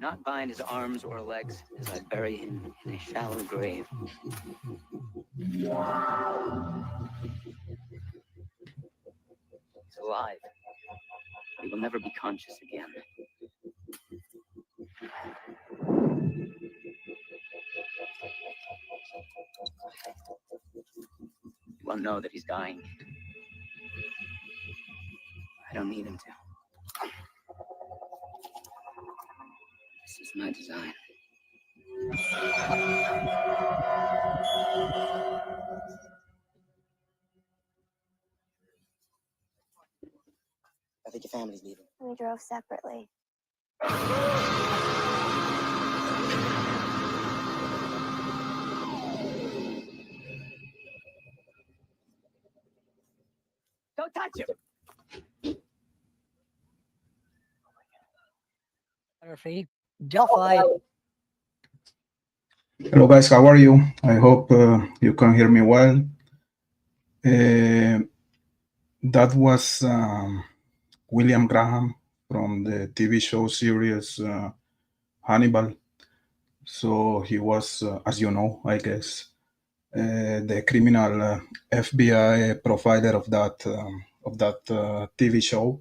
not bind his arms or legs as I bury him in a shallow grave. He's alive. He will never be conscious again. He won't know that he's dying. I don't need him to. This is my design. I think your family's leaving. We drove separately. Don't touch him! Delphi. Hello guys, how are you? I hope you can hear me well. That was William Graham from the TV show series Hannibal. So he was, as you know, I guess, the criminal FBI profiler of that TV show.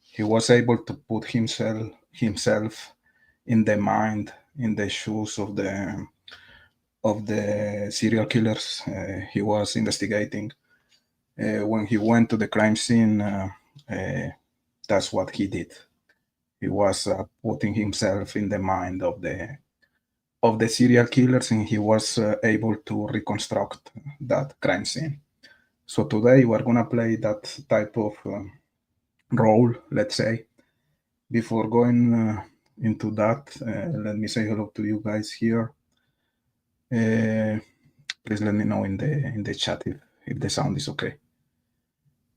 He was able to put himself in the mind, in the shoes of the serial killers he was investigating. When he went to the crime scene, that's what he did. He was putting himself in the mind of the serial killers, and he was able to reconstruct that crime scene. So today we're gonna play that type of role, let's say. Before going into that, let me say hello to you guys here. Please let me know in the chat if the sound is okay.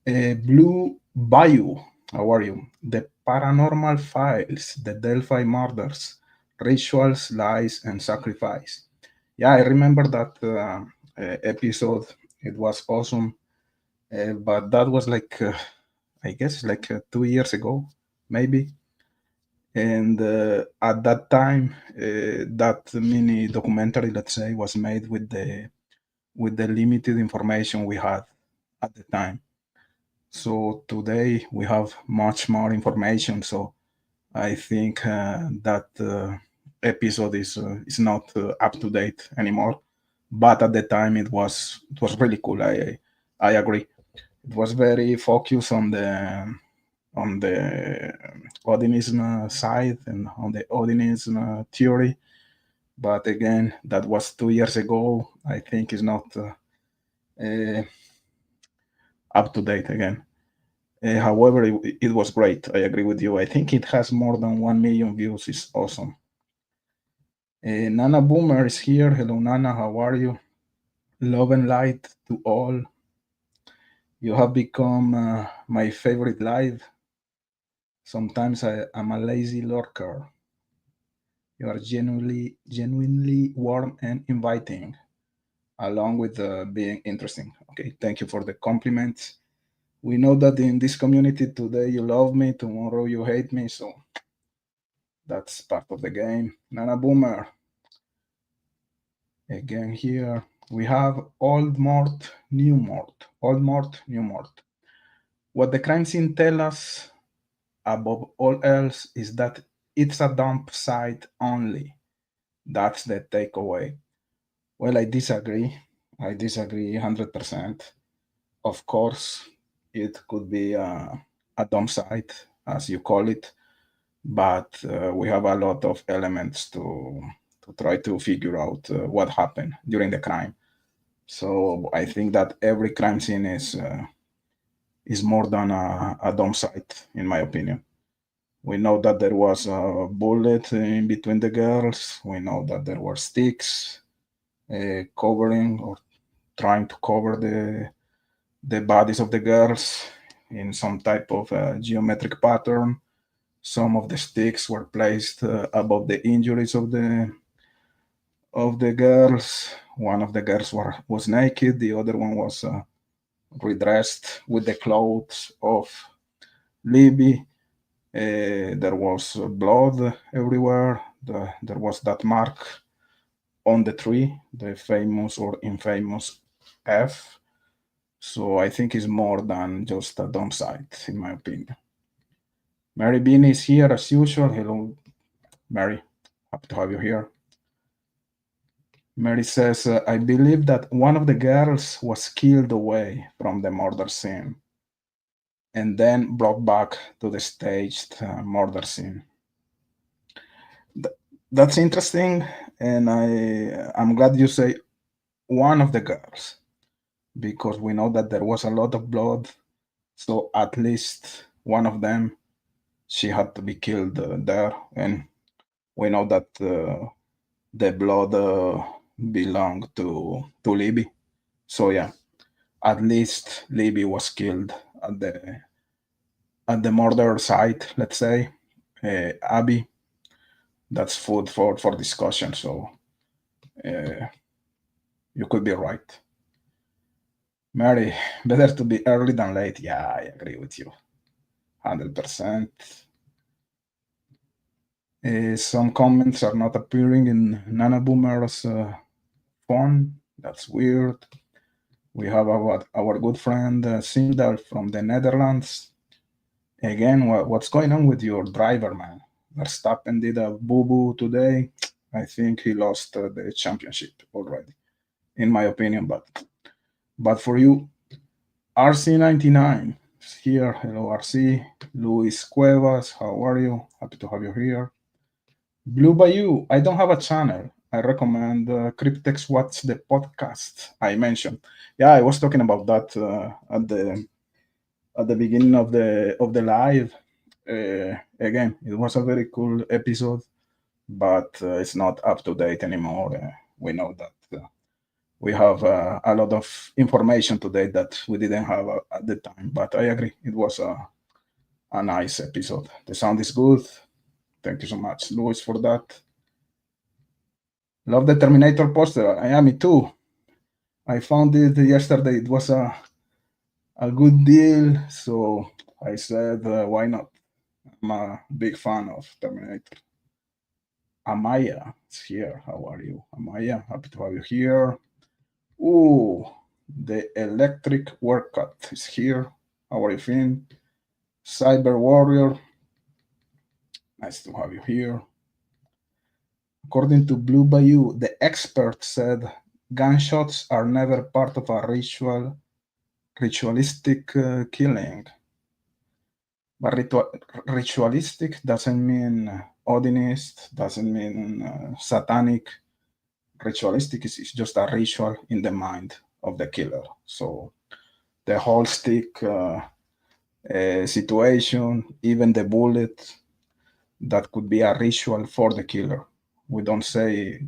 Blue Bayou, how are you? The Paranormal Files, the Delphi murders, rituals, lies, and sacrifice. Yeah, I remember that episode. It was awesome, but that was like, I guess, like 2 years ago, maybe. And at that time, that mini documentary, let's say, was made with the limited information we had at the time. So today we have much more information. So I think that episode is not up to date anymore. But at the time it was really cool. I agree. It was very focused on the Odinism side and on the Odinism theory. But again, that was 2 years ago. I think it's not up to date again. However, it was great. I agree with you. I think it has more than 1 million views. It's awesome. Nana Boomer is here. Hello, Nana. How are you? Love and light to all. You have become my favorite live. Sometimes I'm a lazy lurker. You are genuinely warm and inviting, along with being interesting. Okay, thank you for the compliments. We know that in this community today you love me, tomorrow you hate me, so that's part of the game. Nana Boomer. Again here, we have Old Mort, New Mort. Old Mort, New Mort. What the crime scene tells us above all else is that it's a dump site only. That's the takeaway. Well, I disagree. I disagree 100%. Of course, it could be a dump site, as you call it, but we have a lot of elements to try to figure out what happened during the crime. So I think that every crime scene is more than a dump site, in my opinion. We know that there was a bullet in between the girls. We know that there were sticks covering or trying to cover the bodies of the girls in some type of geometric pattern. Some of the sticks were placed above the injuries of the girls. One of the girls was naked. The other one was redressed with the clothes of Libby. There was blood everywhere. there was that mark on the tree, the famous or infamous F. So I think it's more than just a dump site, in my opinion. Mary Bean is here as usual. Hello, Mary. Happy to have you here. Mary says, I believe that one of the girls was killed away from the murder scene and then brought back to the staged murder scene. Th- that's interesting, and I'm glad you say one of the girls because we know that there was a lot of blood, so at least one of them she had to be killed there, and we know that the blood belonged to Libby. So yeah, at least Libby was killed at the murder site. Let's say Abby. That's food for discussion. So uh, you could be right, Mary. Better to be early than late. Yeah, I agree with you, 100%. Some comments are not appearing in Nana Boomer's phone. That's weird. We have our good friend Sindal from the Netherlands. Again, what's going on with your driver, man? Verstappen did a boo boo today. I think he lost the championship already, in my opinion. But for you, RC99 is here. Hello, RC. Luis Cuevas, how are you? Happy to have you here. Blue Bayou, I don't have a channel. I recommend Cryptex watch the podcast I mentioned. Yeah, I was talking about that at the beginning of the live. Again, it was a very cool episode, but it's not up to date anymore. We know that we have a lot of information today that we didn't have at the time. But I agree, it was a nice episode. The sound is good. Thank you so much, Luis, for that. Love the Terminator poster. I am me too. I found it yesterday. It was a good deal, so I said, why not? I'm a big fan of Terminator. Amaya is here. How are you, Amaya? Happy to have you here. Ooh, the electric workout is here. How are you feeling? Cyber Warrior, nice to have you here. According to Blue Bayou, the expert said gunshots are never part of a ritualistic killing. But ritualistic doesn't mean Odinist, doesn't mean satanic. Ritualistic is just a ritual in the mind of the killer. So the whole stick situation, even the bullet, that could be a ritual for the killer. We don't say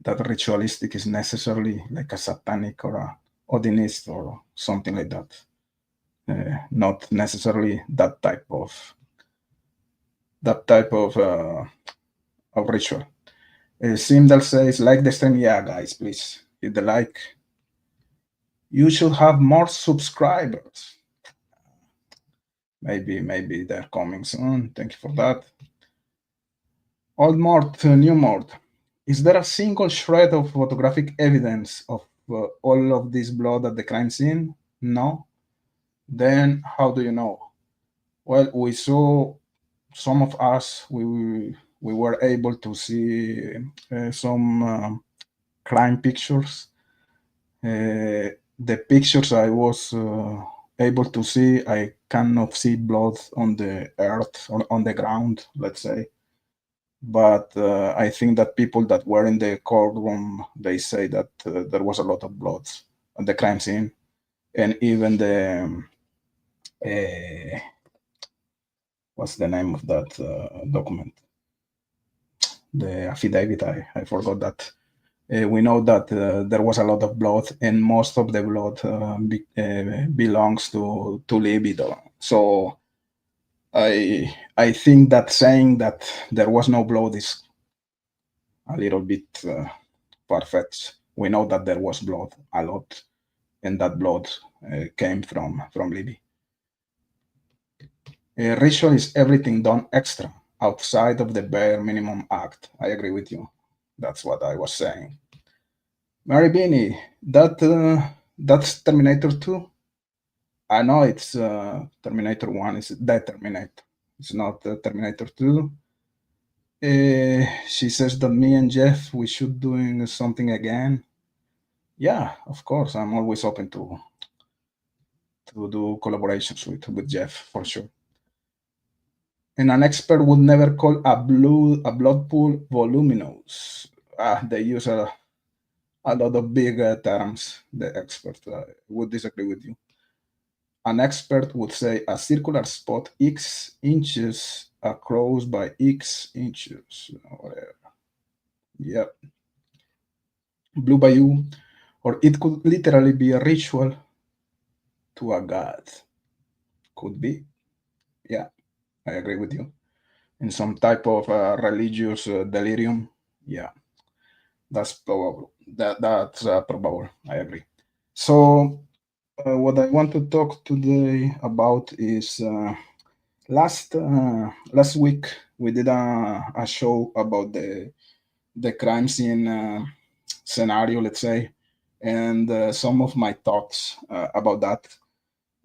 that ritualistic is necessarily like a satanic or a Odinist or something like that. Not necessarily that type of ritual. Simdal says, like the stream. Yeah, guys, please hit the like. You should have more subscribers. Maybe they're coming soon. Thank you for that. Old Mort, new Mort. Is there a single shred of photographic evidence of all of this blood at the crime scene? No. Then how do you know? Well, we saw some of us. We were able to see some crime pictures. The pictures I was able to see, I cannot see blood on the earth or on the ground, let's say. But I think that people that were in the courtroom, they say that there was a lot of blood at the crime scene, and even the what's the name of that document? The affidavit. I forgot that. We know that there was a lot of blood, and most of the blood belongs to libido. So I think that saying that there was no blood is a little bit far-fetched. We know that there was blood, a lot, and that blood came from Libby. Ritual is everything done extra. outside of the bare minimum act. I agree with you. That's what I was saying. Mary Beanie, that's Terminator 2. I know it's Terminator 1 is the Terminator. It's not Terminator 2. She says that me and Jeff we should doing something again. Yeah, of course. I'm always open to do collaborations with Jeff for sure. And an expert would never call a blood pool voluminous. They use a lot of big terms. The expert would disagree with you. An expert would say a circular spot X inches across by X inches. Whatever. Yep. Blue Bayou. Or it could literally be a ritual to a god. Could be. Yeah, I agree with you. In some type of religious delirium. Yeah, that's probable. That's probable. I agree. So, what I want to talk today about is last week we did a show about the crime scene scenario, let's say, and some of my thoughts about that,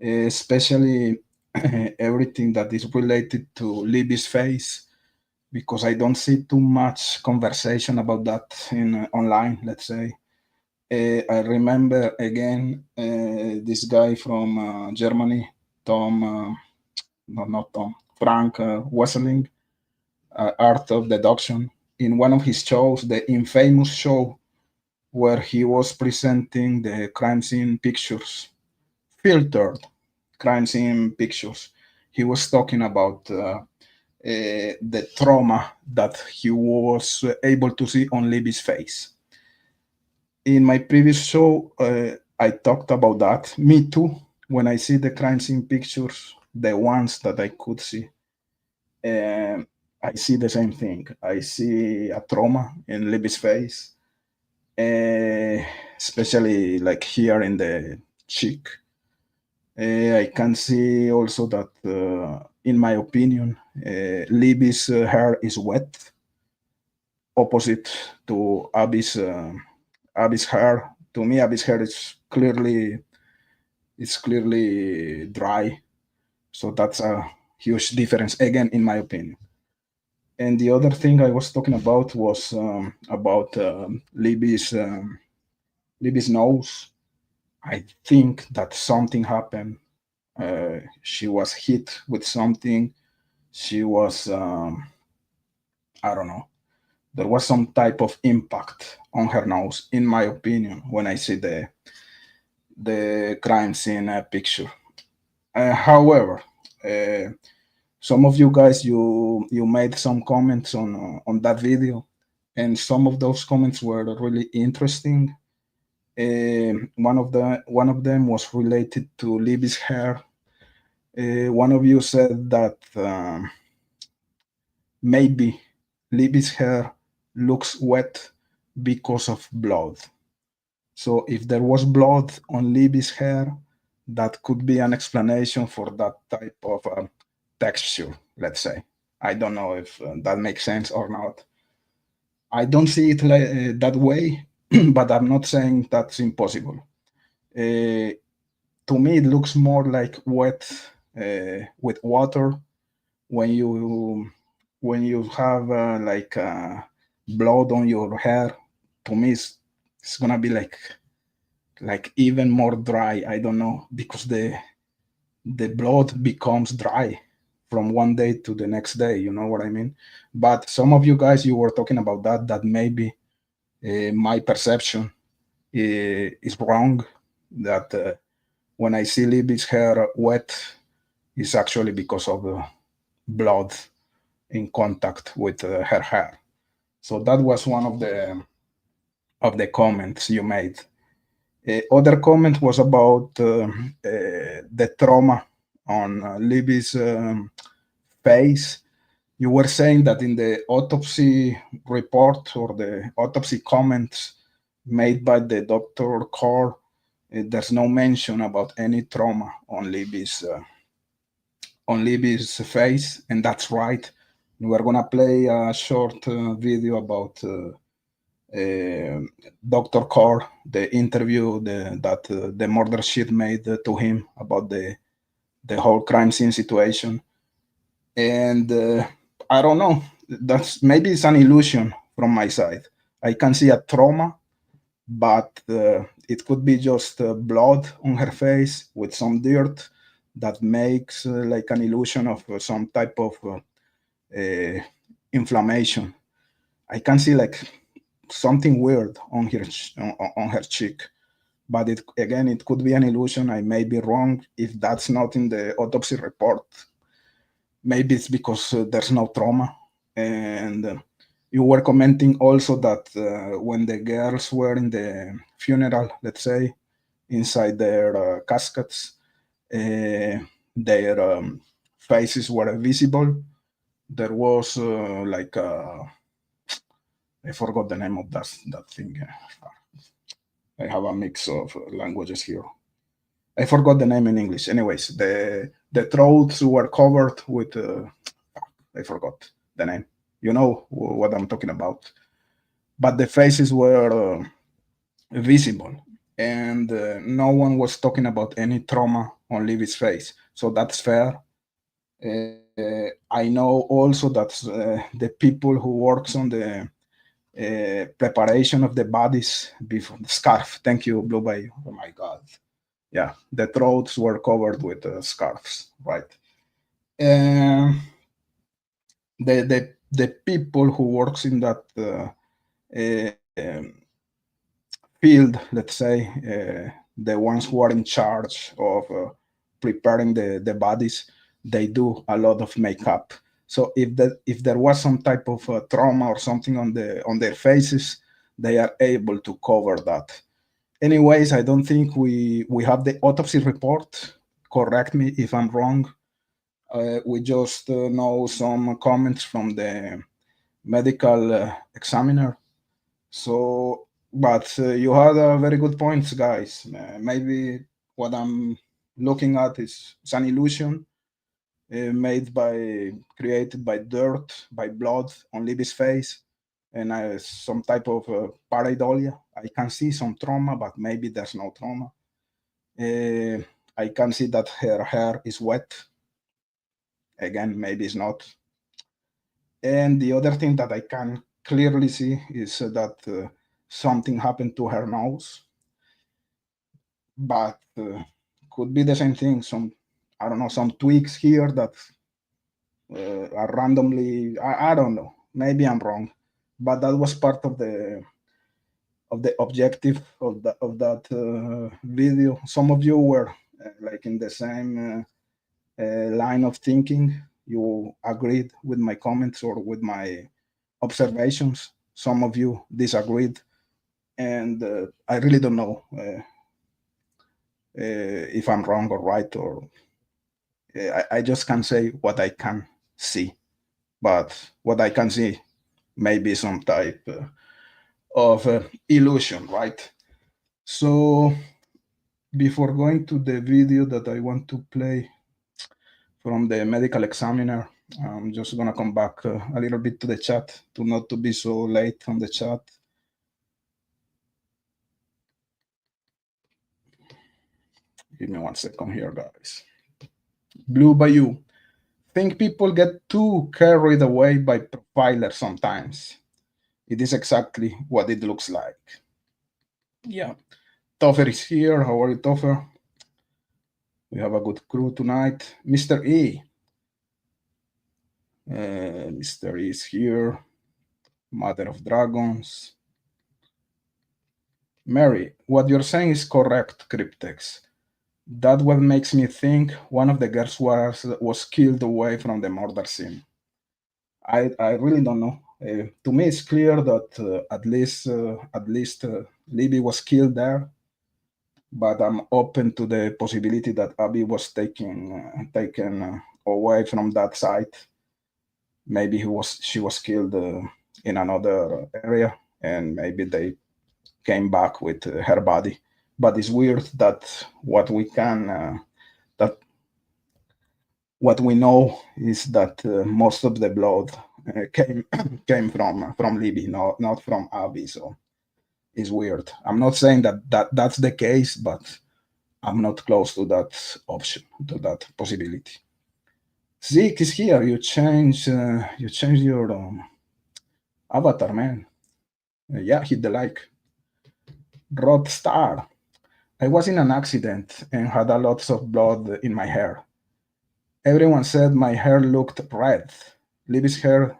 especially everything that is related to Libby's face, because I don't see too much conversation about that in online, let's say. I remember again this guy from Germany, Tom, no, not Tom, Frank Wesseling, Art of Deduction, in one of his shows, the infamous show where he was presenting the crime scene pictures, filtered crime scene pictures. He was talking about the trauma that he was able to see on Libby's face. In my previous show, I talked about that. Me too. When I see the crime scene pictures, the ones that I could see, I see the same thing. I see a trauma in Libby's face, uh, especially like here in the cheek. I can see also that, in my opinion, Libby's hair is wet, opposite to Abby's hair. To me, Abby's hair is clearly dry. So that's a huge difference again, in my opinion. And the other thing I was talking about was about Libby's nose. I think that something happened. She was hit with something. She was, I don't know. There was some type of impact on her nose, in my opinion, when I see the crime scene picture. However, uh, some of you guys you made some comments on that video, and some of those comments were really interesting. One of them was related to Libby's hair. One of you said that maybe Libby's hair looks wet because of blood. So if there was blood on Libby's hair, that could be an explanation for that type of texture, let's say. I don't know if that makes sense or not. I don't see it that way, but I'm not saying that's impossible. To me, it looks more like wet with water when you have like blood on your hair. To me, it's gonna be like even more dry. I don't know, because the blood becomes dry from one day to the next day. You know what I mean? But some of you guys, you were talking about that maybe my perception is wrong. That when I see Libby's hair wet, it's actually because of blood in contact with her hair. So that was one of the comments you made. Other comment was about the trauma on Libby's face. You were saying that in the autopsy report or the autopsy comments made by the Dr. Core, there's no mention about any trauma on Libby's face, and that's right. We're gonna play a short video about Dr. Core, the interview that the murder sheet made to him about the whole crime scene situation. And I don't know, that's maybe it's an illusion from my side. I can see a trauma, but it could be just blood on her face with some dirt that makes like an illusion of some type of uh, inflammation. I can see like something weird on on her cheek, but it again it could be an illusion. I may be wrong. If that's not in the autopsy report, maybe it's because there's no trauma. And you were commenting also that when the girls were in the funeral, let's say, inside their caskets, their faces were visible. There was like I forgot the name of that thing. I have a mix of languages here. I forgot the name in English. Anyways, the throats were covered with I forgot the name. You know what I'm talking about. But the faces were visible, and no one was talking about any trauma on Livy's face. So that's fair. I know also that the people who works on the preparation of the bodies before the scarf. Thank you, Blue Bay. Oh my God. Yeah, the throats were covered with scarves, right? Um, the people who works in that um, field, let's say, the ones who are in charge of preparing the bodies, they do a lot of makeup. So if there was some type of trauma or something on their faces, they are able to cover that. Anyways, I don't think we have the autopsy report. Correct me if I'm wrong. We just know some comments from the medical examiner. So, but you had a very good points, guys. Maybe what I'm looking at is an illusion made by created by dirt, by blood on Libby's face, and some type of pareidolia. I can see some trauma, but maybe there's no trauma. Uh, I can see that her hair is wet. Again, maybe it's not. And the other thing that I can clearly see is that something happened to her nose, but could be the same thing. Some, I don't know, some tweaks here that are randomly. I don't know. Maybe I'm wrong, but that was part of the objective of that video. Some of you were like in the same line of thinking. You agreed with my comments or with my observations. Some of you disagreed, and I really don't know if I'm wrong or right, or I just can say what I can see. But what I can see may be some type of illusion, right? So before going to the video that I want to play from the medical examiner, I'm just gonna come back a little bit to the chat to not to be so late on the chat. Give me 1 second here, guys. Blue Bayou. Think people get too carried away by profiler sometimes. It is exactly what it looks like. Yeah. Toffer is here. How are you, Toffer? We have a good crew tonight. Mr. E. Mr. E is here. Mother of Dragons. Mary, what you're saying is correct, Cryptex. That what makes me think one of the girls was killed away from the murder scene. I really don't know. To me, it's clear that at least Libby was killed there, but I'm open to the possibility that Abby was taken away from that site. Maybe she was killed in another area, and maybe they came back with her body. But it's weird that what we can that what we know is that most of the blood came came from Libby, not from Abby. So it's weird. I'm not saying that's the case, but I'm not close to that option, to that possibility. Zeke is here. You change your avatar, man. Yeah, hit the like. Rod Star. I was in an accident and had a lot of blood in my hair. Everyone said my hair looked red. Libby's hair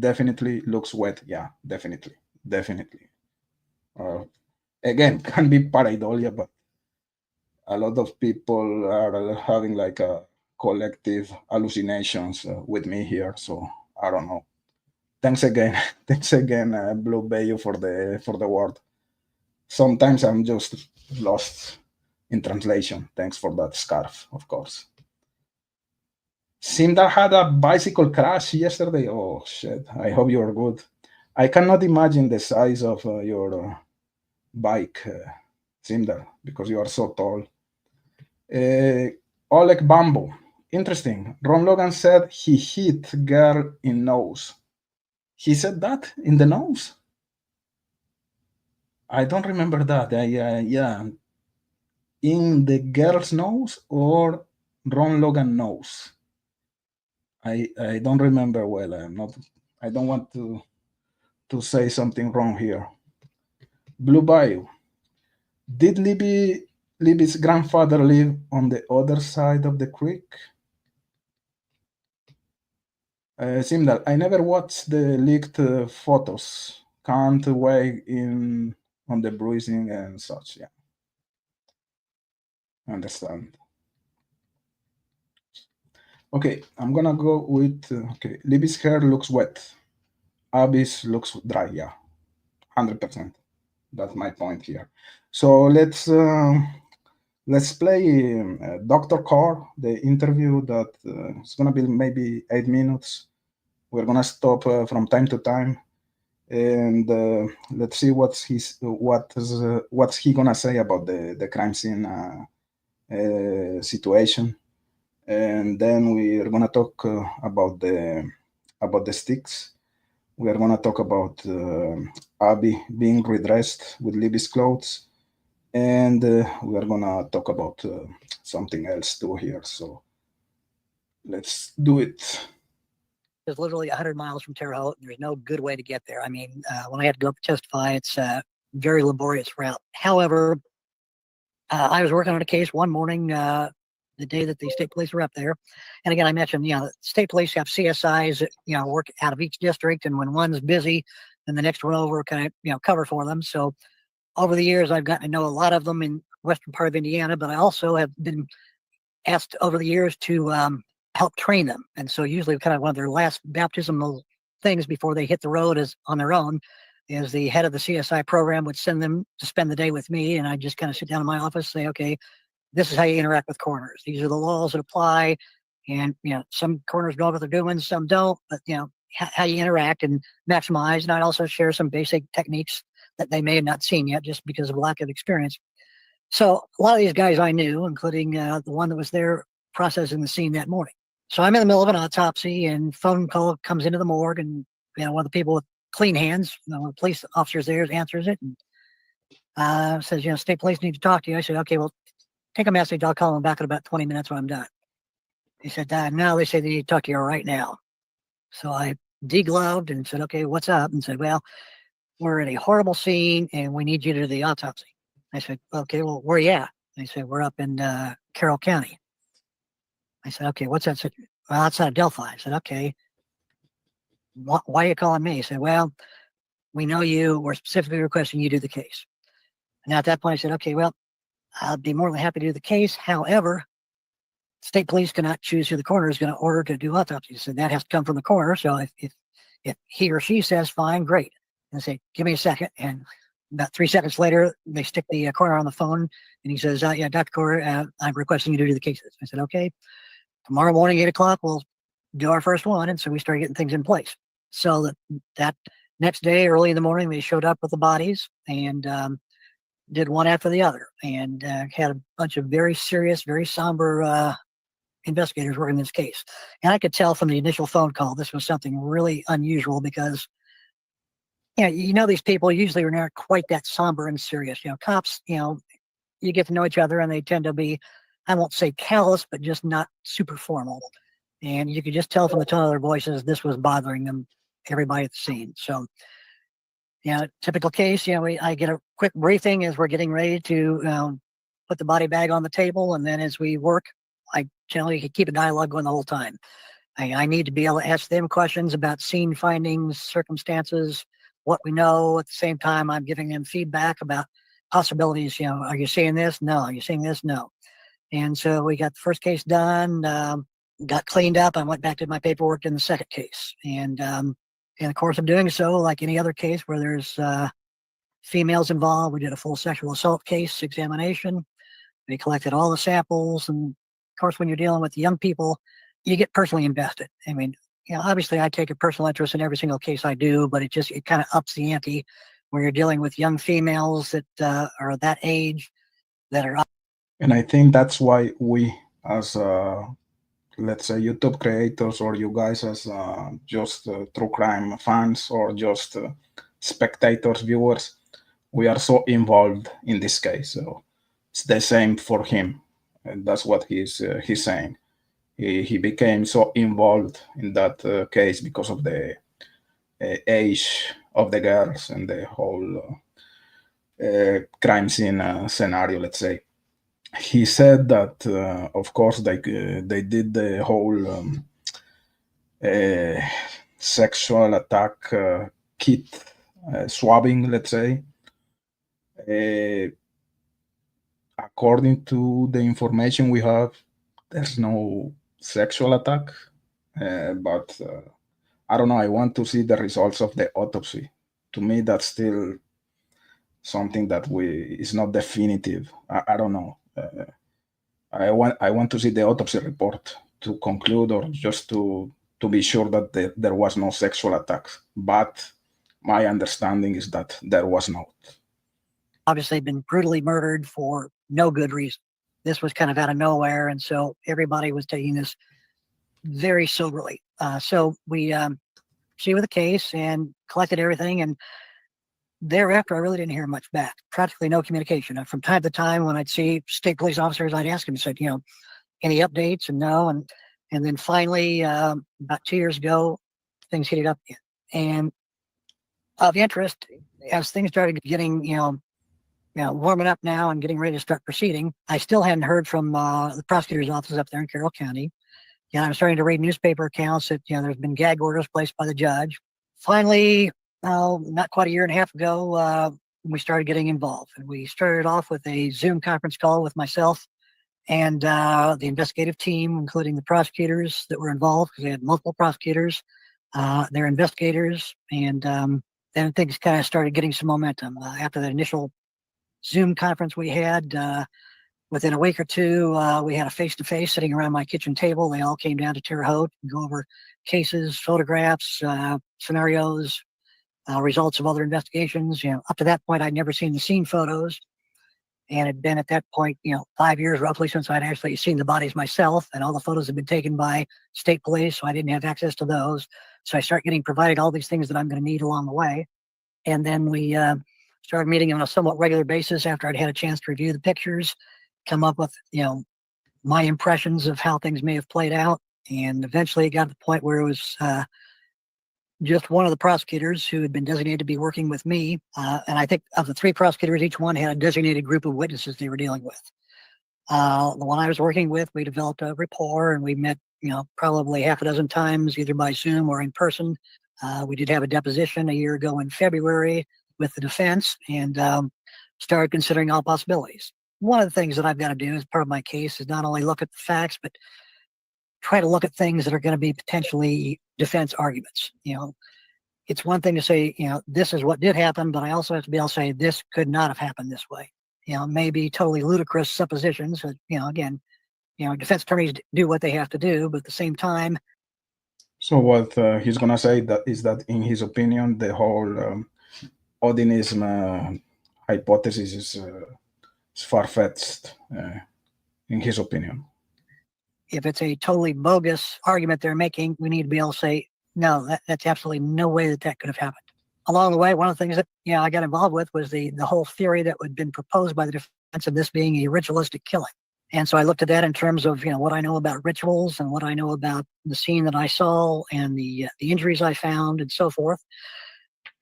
definitely looks wet. Yeah, definitely, definitely. Uh, Again, can be pareidolia, but a lot of people are having like a collective hallucinations with me here. So I don't know. Thanks again, thanks again, Blue Bayou for the word. Sometimes I'm just lost in translation. Thanks for that scarf, of course. Simdar had a bicycle crash yesterday. Oh shit! I hope you're good. I cannot imagine the size of your bike, Simdar, because you are so tall. Uh, Oleg Bambo. Interesting. Ron Logan said he hit girl in nose. He said that in the nose. I don't remember that. Yeah, in the girl's nose or Ron Logan nose. I don't remember well. I'm not. I don't want to say something wrong here. Blue Bayou. Did Libby's grandfather live on the other side of the creek? Simdal, I never watched the leaked photos. Can't weigh in on the bruising and such. Yeah, understand. Okay, I'm gonna go with okay. Libby's hair looks wet. Abby's looks dry. Yeah, 100%. That's my point here. So let's play Dr. Carr, the interview that it's gonna be maybe 8 minutes. We're gonna stop from time to time, and let's see what's he gonna say about the crime scene situation, and then we're gonna talk about the sticks. We are gonna talk about Abby being redressed with Libby's clothes, and we are gonna talk about something else too here. So let's do it. Is literally 100 miles from Terre Haute, and there's no good way to get there. I mean, when I had to go up to testify, it's a very laborious route. However, I was working on a case one morning, the day that the state police were up there. And again, I mentioned, the state police have CSIs that, work out of each district. And when one's busy, then the next one over kind of, cover for them. So over the years, I've gotten to know a lot of them in western part of Indiana, but I also have been asked over the years to help train them. And so usually kind of one of their last baptismal things before they hit the road is on their own is the head of the CSI program would send them to spend the day with me. And I just kind of sit down in my office, say, okay, this is how you interact with coroners. These are the laws that apply. And, some coroners know what they're doing, some don't, but, how you interact and maximize. And I'd also share some basic techniques that they may have not seen yet just because of lack of experience. So a lot of these guys I knew, including the one that was there processing the scene that morning. So I'm in the middle of an autopsy and phone call comes into the morgue and, one of the people with clean hands, one of the police officers there answers it and says, state police need to talk to you. I said, okay, well, take a message. I'll call them back in about 20 minutes when I'm done. He said, no, they say they need to talk to you right now. So I degloved and said, okay, what's up? And said, well, we're at a horrible scene and we need you to do the autopsy. I said, okay, well, where are you at? They said, we're up in Carroll County. I said, okay, what's that? Well, outside of Delphi. I said, okay, why are you calling me? He said, well, we know you. We're specifically requesting you do the case. And at that point, I said, okay, well, I'll be more than happy to do the case. However, state police cannot choose who the coroner is going to order to do autopsies. So that has to come from the coroner. So if he or she says fine, great. And I say, give me a second. And about 3 seconds later, they stick the coroner on the phone and he says, yeah, Dr. Coroner, I'm requesting you to do the cases. I said, okay, tomorrow morning, 8:00, we'll do our first one. And so we started getting things in place. So that next day, early in the morning, they showed up with the bodies and did one after the other and had a bunch of very serious, very somber investigators working this case. And I could tell from the initial phone call this was something really unusual because these people usually are not quite that somber and serious. Cops, you get to know each other and they tend to be, I won't say callous, but just not super formal. And you could just tell from the tone of their voices this was bothering them, everybody at the scene. So, typical case, I get a quick briefing as we're getting ready to put the body bag on the table. And then as we work, I generally keep a dialogue going the whole time. I need to be able to ask them questions about scene findings, circumstances, what we know. At the same time, I'm giving them feedback about possibilities. Are you seeing this? No. Are you seeing this? No. And so we got the first case done, got cleaned up. I went back to my paperwork in the second case. And in the course of doing so, like any other case where there's females involved, we did a full sexual assault case examination. We collected all the samples. And of course, when you're dealing with young people, you get personally invested. I mean, obviously I take a personal interest in every single case I do, but it kind of ups the ante when you're dealing with young females that are that age that are. And I think that's why we, as let's say YouTube creators, or you guys as just true crime fans, or just spectators, viewers, we are so involved in this case. So it's the same for him, and that's what he's saying. He became so involved in that case because of the age of the girls and the whole crime scene scenario, let's say. He said that, of course, they did the whole sexual attack kit swabbing, let's say. According to the information we have, there's no sexual attack, but I don't know. I want to see the results of the autopsy. To me, that's still something that is not definitive. I don't know. I want to see the autopsy report to conclude, or just to be sure that there was no sexual attack. But my understanding is that there was not. Obviously been brutally murdered for no good reason. This was kind of out of nowhere, and so everybody was taking this very soberly. So we proceeded with the case and collected everything, and thereafter I really didn't hear much back. Practically no communication. From time to time, when I'd see state police officers, I'd ask them, said, any updates? And no. And then finally, about 2 years ago, things heated up again. And of interest, as things started getting, warming up now and getting ready to start proceeding, I still hadn't heard from the prosecutor's office up there in Carroll County. I'm starting to read newspaper accounts that, there's been gag orders placed by the judge. Finally, not quite a year and a half ago, we started getting involved. And we started off with a Zoom conference call with myself and the investigative team, including the prosecutors that were involved, because they had multiple prosecutors, their investigators, and then things kind of started getting some momentum. After that initial Zoom conference we had, within a week or two, we had a face-to-face sitting around my kitchen table. They all came down to Terre Haute and go over cases, photographs, scenarios, results of other investigations. Up to that point, I'd never seen the scene photos. And it had been at that point, 5 years roughly since I'd actually seen the bodies myself, and all the photos had been taken by state police, so I didn't have access to those. So I start getting provided all these things that I'm going to need along the way. And then we started meeting on a somewhat regular basis after I'd had a chance to review the pictures, come up with, my impressions of how things may have played out. And eventually it got to the point where it was just one of the prosecutors who had been designated to be working with me. And I think of the three prosecutors, each one had a designated group of witnesses they were dealing with. The one I was working with, we developed a rapport, and we met, probably half a dozen times, either by Zoom or in person. We did have a deposition a year ago in February with the defense, and started considering all possibilities. One of the things that I've got to do as part of my case is not only look at the facts, but try to look at things that are going to be potentially defense arguments. It's one thing to say, this is what did happen, but I also have to be able to say this could not have happened this way. Maybe totally ludicrous suppositions. Again, defense attorneys do what they have to do, but at the same time. So what he's gonna say is that, in his opinion, the whole Odinism hypothesis is far-fetched, in his opinion. if it's a totally bogus argument they're making, we need to be able to say, no, that's absolutely no way that could have happened. Along the way, one of the things that I got involved with was the whole theory that had been proposed by the defense of this being a ritualistic killing. And so I looked at that in terms of what I know about rituals and what I know about the scene that I saw and the injuries I found and so forth.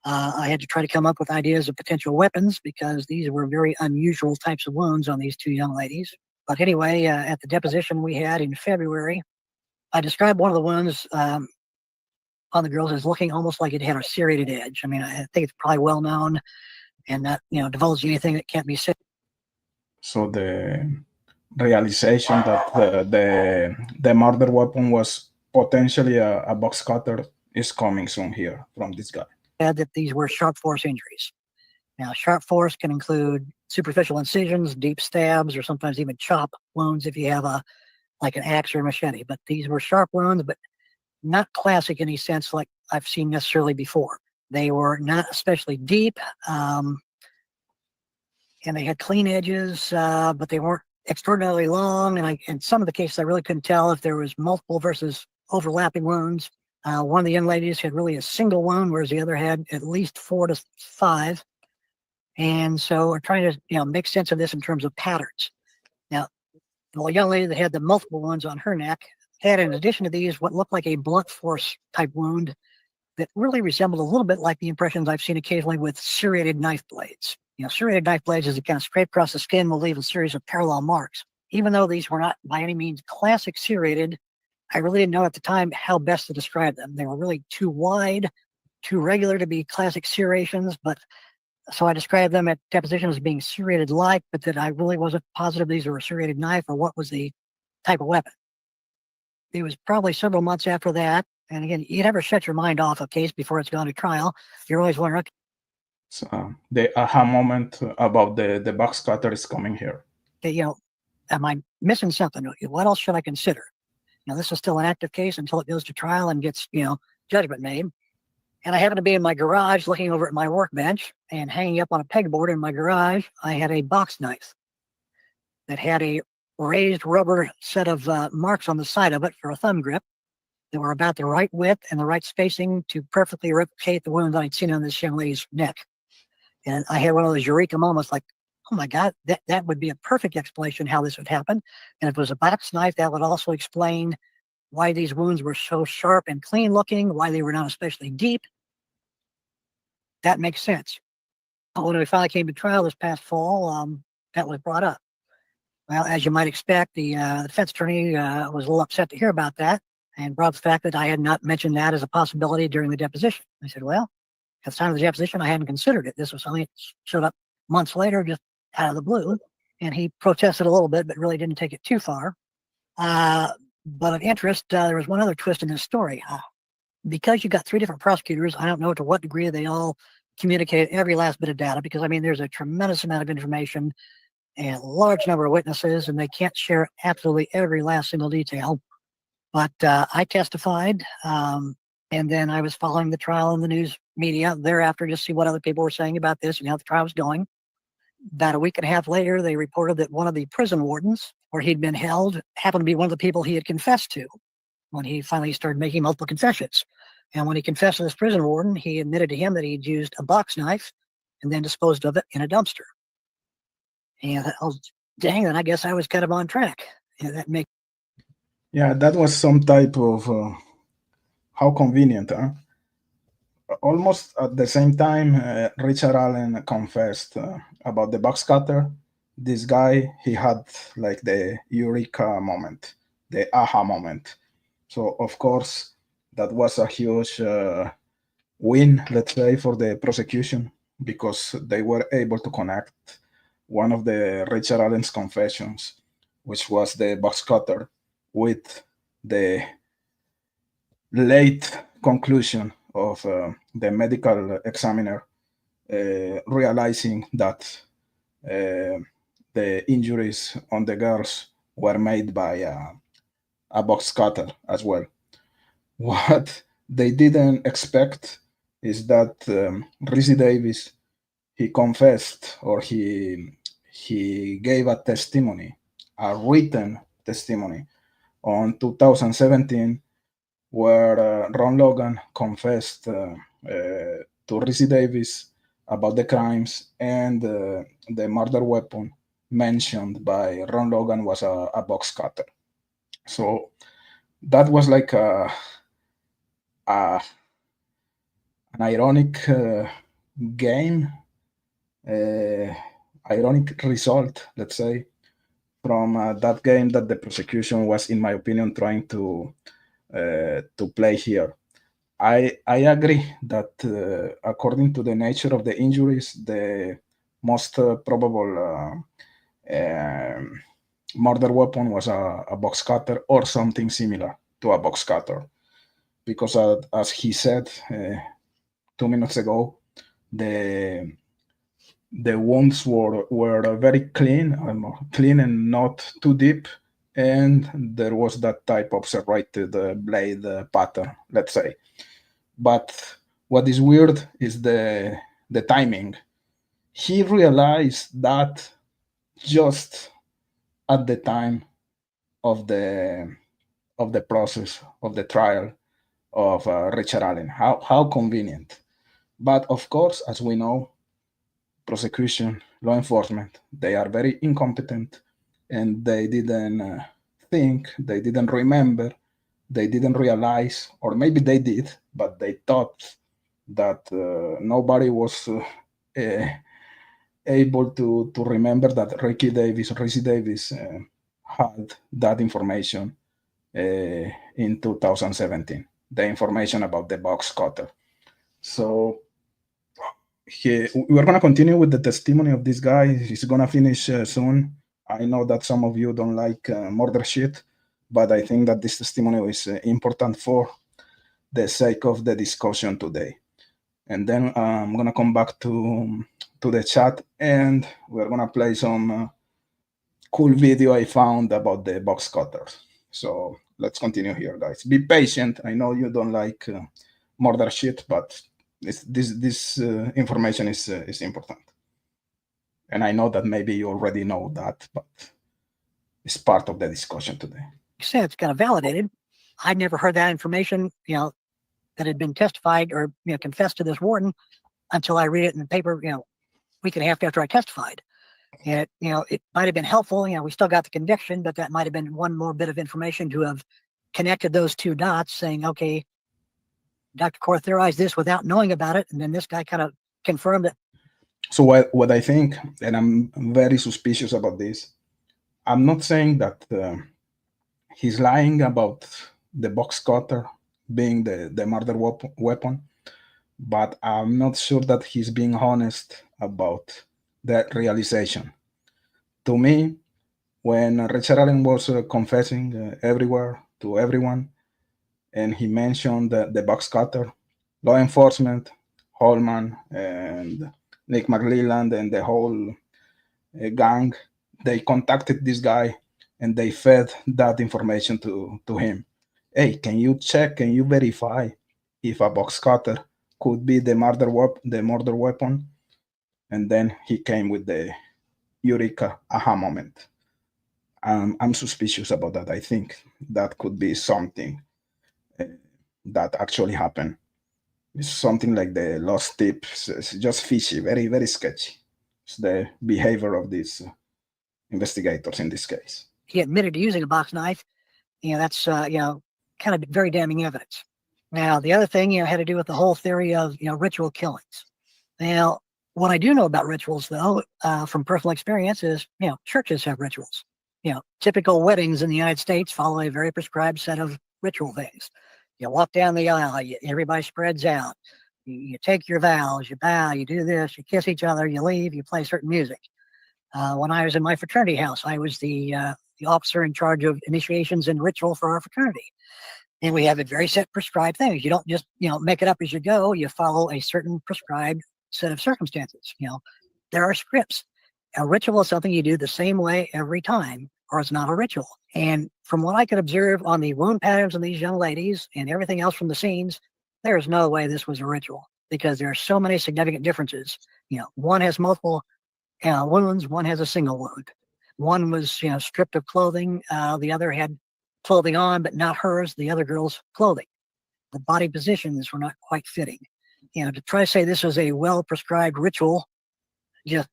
I had to try to come up with ideas of potential weapons because these were very unusual types of wounds on these two young ladies. But anyway, at the deposition we had in February, I described one of the wounds on the girls as looking almost like it had a serrated edge. I mean, I think it's probably well known and not, divulging anything that can't be said. So the realization that the murder weapon was potentially a box cutter is coming soon here from this guy. That these were sharp force injuries. Now, sharp force can include superficial incisions, deep stabs, or sometimes even chop wounds if you have like an axe or a machete. But these were sharp wounds, but not classic in any sense like I've seen necessarily before. They were not especially deep, and they had clean edges, but they weren't extraordinarily long. And in some of the cases, I really couldn't tell if there was multiple versus overlapping wounds. One of the young ladies had really a single wound, whereas the other had at least 4 to 5. And so we're trying to, make sense of this in terms of patterns. Now, the young lady that had the multiple wounds on her neck had, in addition to these, what looked like a blunt force type wound that really resembled a little bit like the impressions I've seen occasionally with serrated knife blades. Serrated knife blades, as it kind of scrape across the skin, will leave a series of parallel marks. Even though these were not by any means classic serrated, I really didn't know at the time how best to describe them. They were really too wide, too regular to be classic serrations, but so I described them at deposition as being serrated-like, but that I really wasn't positive these were a serrated knife or what was the type of weapon. It was probably several months after that, and again, you never shut your mind off a case before it's gone to trial. You're always wondering, okay, so the aha moment about the box cutter is coming here. Am I missing something? What else should I consider? This is still an active case until it goes to trial and gets, judgment made. And I happened to be in my garage looking over at my workbench, and hanging up on a pegboard in my garage, I had a box knife that had a raised rubber set of marks on the side of it for a thumb grip that were about the right width and the right spacing to perfectly replicate the wound I'd seen on this young lady's neck. And I had one of those eureka moments like, oh my God, that would be a perfect explanation how this would happen. And if it was a box knife, that would also explain why these wounds were so sharp and clean looking, why they were not especially deep. That makes sense. When we finally came to trial this past fall, that was brought up. Well, as you might expect, the defense attorney was a little upset to hear about that and brought up the fact that I had not mentioned that as a possibility during the deposition. I said, well, at the time of the deposition, I hadn't considered it. This was something that showed up months later, just out of the blue. And he protested a little bit, but really didn't take it too far. But of interest, there was one other twist in this story. Because you got 3 different prosecutors, I don't know to what degree they all communicate every last bit of data, because there's a tremendous amount of information and a large number of witnesses, and they can't share absolutely every last single detail. But I testified, and then I was following the trial in the news media thereafter to see what other people were saying about this and how the trial was going. About a week and a half later, they reported that one of the prison wardens where he'd been held happened to be one of the people he had confessed to when he finally started making multiple confessions. And when he confessed to this prison warden, he admitted to him that he'd used a box knife and then disposed of it in a dumpster. And I was, dang, then I guess I was kind of on track. That was some type of how convenient, huh? Almost at the same time, Richard Allen confessed about the box cutter. This guy, he had like the eureka moment, the aha moment. So, of course, that was a huge win, let's say, for the prosecution, because they were able to connect one of the Richard Allen's confessions, which was the box cutter, with the late conclusion of the medical examiner realizing that the injuries on the girls were made by a box cutter as well. What they didn't expect is that Reese Davis, he confessed, or he gave a testimony, a written testimony, on 2017, where Ron Logan confessed to Rizzy Davis about the crimes, and the murder weapon mentioned by Ron Logan was a box cutter. So that was like a an ironic game, uh, ironic result, let's say, from that game that the prosecution was, in my opinion, trying to play here. I agree that according to the nature of the injuries, the most probable murder weapon was a box cutter or something similar to a box cutter, because as he said 2 minutes ago, the the wounds were very clean and not too deep, and there was that type of serrated blade pattern, let's say. But what is weird is the timing. He realized that just at the time of the process of the trial of Richard Allen. How convenient. But of course, as we know, prosecution, law enforcement, they are very incompetent, and they didn't think, they didn't remember, they didn't realize, or maybe they did, but they thought that nobody was able to remember that Rizzy Davis had that information in 2017, the information about the box cutter. So we're going to continue with the testimony of this guy. He's going to finish soon. I know that some of you don't like murder shit, but I think that this testimony is important for the sake of the discussion today. And then I'm going to come back to the chat, and we're going to play some cool video I found about the box cutters. So let's continue here, guys. Be patient. I know you don't like murder shit, but this information is important. And I know that maybe you already know that, but it's part of the discussion today. Sense kind of validated. I'd never heard that information, that had been testified or confessed to this warden until I read it in the paper, week and a half after I testified. And it might have been helpful. We still got the conviction, but that might have been one more bit of information to have connected those two dots, saying, okay, Dr. Core theorized this without knowing about it, and then this guy kind of confirmed it. So what I think, and I'm very suspicious about this, I'm not saying that he's lying about the box cutter being the murder weapon, but I'm not sure that he's being honest about that realization. To me, when Richard Allen was confessing everywhere to everyone, and he mentioned the box cutter, law enforcement, Holman, and Nick McLeland, and the whole gang, they contacted this guy and they fed that information to him. Hey, can you check, can you verify if a box cutter could be the murder weapon? And then he came with the eureka aha moment. I'm suspicious about that. I think that could be something that actually happened. It's something like the lost tip. It's just fishy, very, very sketchy. It's the behavior of these investigators in this case. He admitted to using a box knife. That's, kind of very damning evidence. Now, the other thing, had to do with the whole theory of, ritual killings. Now, what I do know about rituals, though, from personal experience is, churches have rituals. Typical weddings in the United States follow a very prescribed set of ritual things. You walk down the aisle, everybody spreads out. You take your vows, you bow, you do this, you kiss each other, you leave, you play certain music. When I was in my fraternity house, I was the officer in charge of initiations and ritual for our fraternity. And we have a very set prescribed things. You don't just, make it up as you go. You follow a certain prescribed set of circumstances. There are scripts. A ritual is something you do the same way every time, or it's not a ritual. And from what I could observe on the wound patterns of these young ladies and everything else from the scenes, there is no way this was a ritual, because there are so many significant differences. One has multiple wounds, one has a single wound. One was, stripped of clothing. The other had clothing on, but not hers, the other girl's clothing. The body positions were not quite fitting. To try to say this was a well-prescribed ritual, just,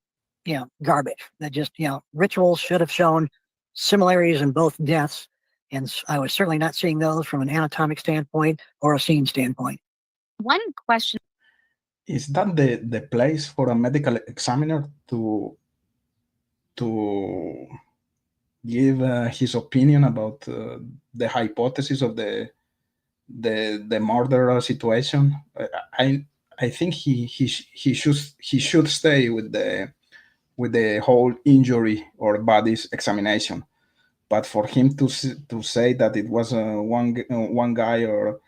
garbage. That just, rituals should have shown similarities in both deaths. And I was certainly not seeing those from an anatomic standpoint or a scene standpoint. One question. Is that the place for a medical examiner to give his opinion about the hypothesis of the murder situation? I think he should stay with the whole injury or body's examination. But for him to say that it was one guy or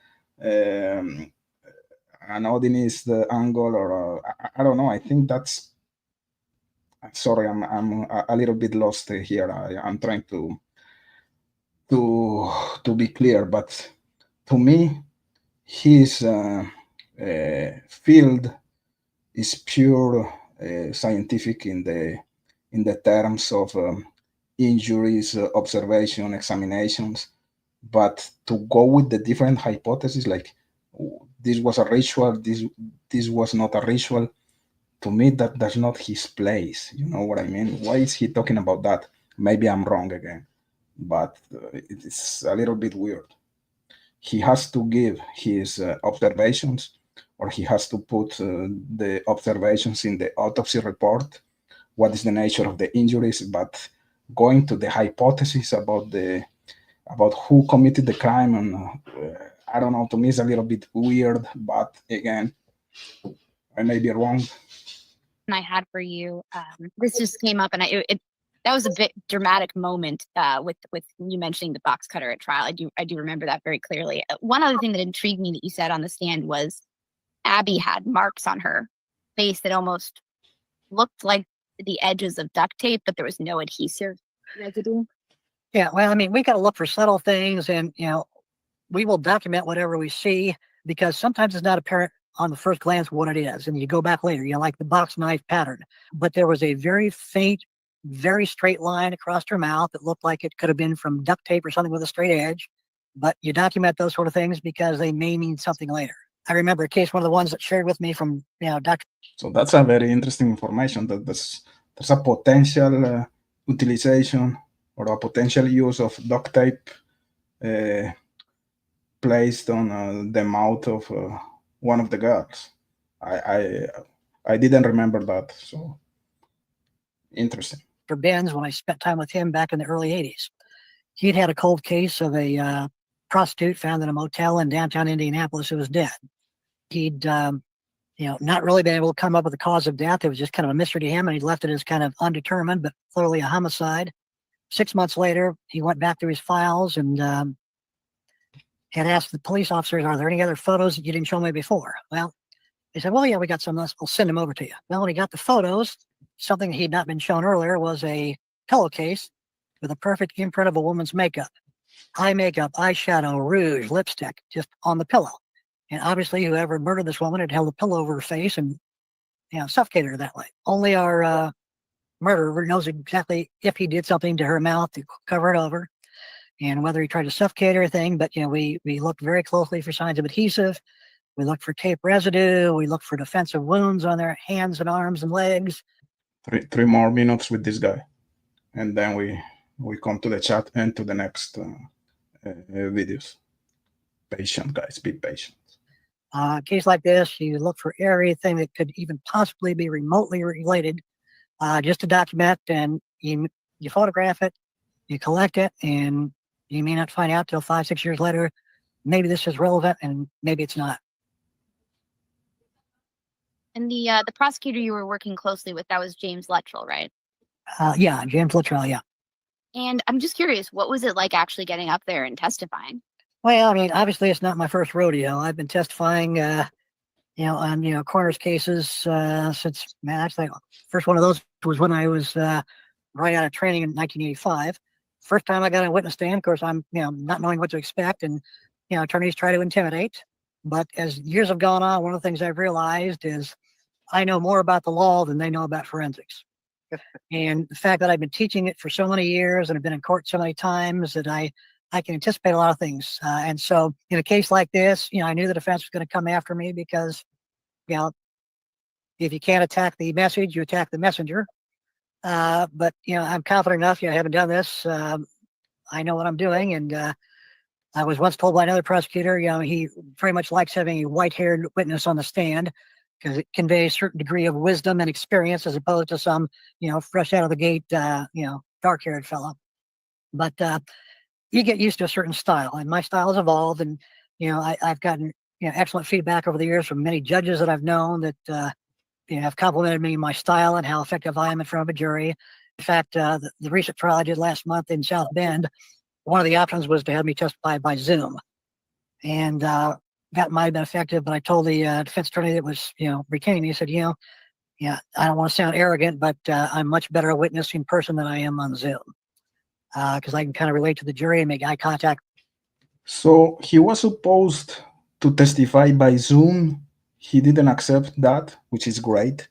an audience angle or I don't know. I think that's. Sorry, I'm a little bit lost here. I'm trying to be clear, but to me, his field is pure scientific in the terms of injuries, observation, examinations. But to go with the different hypotheses, like this was a ritual, this was not a ritual, to me that's not his place. You know what I mean? Why is he talking about that? Maybe I'm wrong again, but it's a little bit weird. He has to give his observations, or he has to put the observations in the autopsy report. What is the nature of the injuries? But going to the hypothesis about who committed the crime, and I don't know. To me, it's a little bit weird. But again, I may be wrong. I had for you, this just came up, and that was a bit dramatic moment with you mentioning the box cutter at trial. I do remember that very clearly. One other thing that intrigued me that you said on the stand was Abby had marks on her face that almost looked like the edges of duct tape, but there was no adhesive residue. Yeah, well, I mean, we got to look for subtle things, and we will document whatever we see, because sometimes it's not apparent on the first glance what it is, and you go back later, like the box knife pattern. But there was a very faint, very straight line across her mouth that looked like it could have been from duct tape or something with a straight edge. But you document those sort of things because they may mean something later. I remember a case, one of the ones that shared with me from Dr. So that's a very interesting information, that there's a potential utilization or a potential use of duct tape placed on the mouth of one of the girls. I didn't remember that, so interesting. For Benz, when I spent time with him back in the early 80s, he'd had a cold case of a prostitute found in a motel in downtown Indianapolis who was dead. He'd not really been able to come up with the cause of death. It was just kind of a mystery to him, and he left it as kind of undetermined, but clearly a homicide. 6 months later, he went back through his files and had asked the police officers, "Are there any other photos that you didn't show me before?" Well, they said, "Well, yeah, we got some. We'll send them over to you." Well, when he got the photos, something he'd not been shown earlier was a pillowcase with a perfect imprint of a woman's makeup. Eye makeup, eyeshadow, rouge, lipstick, just on the pillow. And obviously, whoever murdered this woman had held a pillow over her face and suffocated her that way. Only our murderer knows exactly if he did something to her mouth to cover it over, and whether he tried to suffocate her or anything. But we looked very closely for signs of adhesive. We looked for tape residue. We looked for defensive wounds on their hands and arms and legs. Three more minutes with this guy, and then we come to the chat and to the next videos. Patient, guys, be patient. A case like this, you look for everything that could even possibly be remotely related, just to document, and you photograph it, you collect it, and you may not find out till 5-6 years later, maybe this is relevant and maybe it's not. And the prosecutor you were working closely with, that was James Luttrell, right? Yeah, James Luttrell, yeah. And I'm just curious, what was it like actually getting up there and testifying? Well, I mean, obviously it's not my first rodeo. I've been testifying, on, coroner's cases since, actually, first one of those was when I was right out of training in 1985. First time I got on a witness stand, of course, I'm, not knowing what to expect, and, attorneys try to intimidate. But as years have gone on, one of the things I've realized is I know more about the law than they know about forensics. And the fact that I've been teaching it for so many years and have been in court so many times that I I can anticipate a lot of things. And so in a case like this, I knew the defense was going to come after me because, if you can't attack the message, you attack the messenger. But, I'm confident enough, I haven't done this. I know what I'm doing. And I was once told by another prosecutor, he very much likes having a white-haired witness on the stand because it conveys a certain degree of wisdom and experience as opposed to some, fresh out of the gate, dark-haired fellow. But you get used to a certain style, and my style has evolved. And I've gotten excellent feedback over the years from many judges that I've known that have complimented me my style and how effective I am in front of a jury. In fact, the recent trial I did last month in South Bend, one of the options was to have me testify by Zoom, and that might have been effective. But I told the defense attorney that was retaining me, I said, I don't want to sound arrogant, but I'm much better a witness in person than I am on Zoom because I can kind of relate to the jury and make eye contact. So he was supposed to testify by Zoom. He didn't accept that, which is great.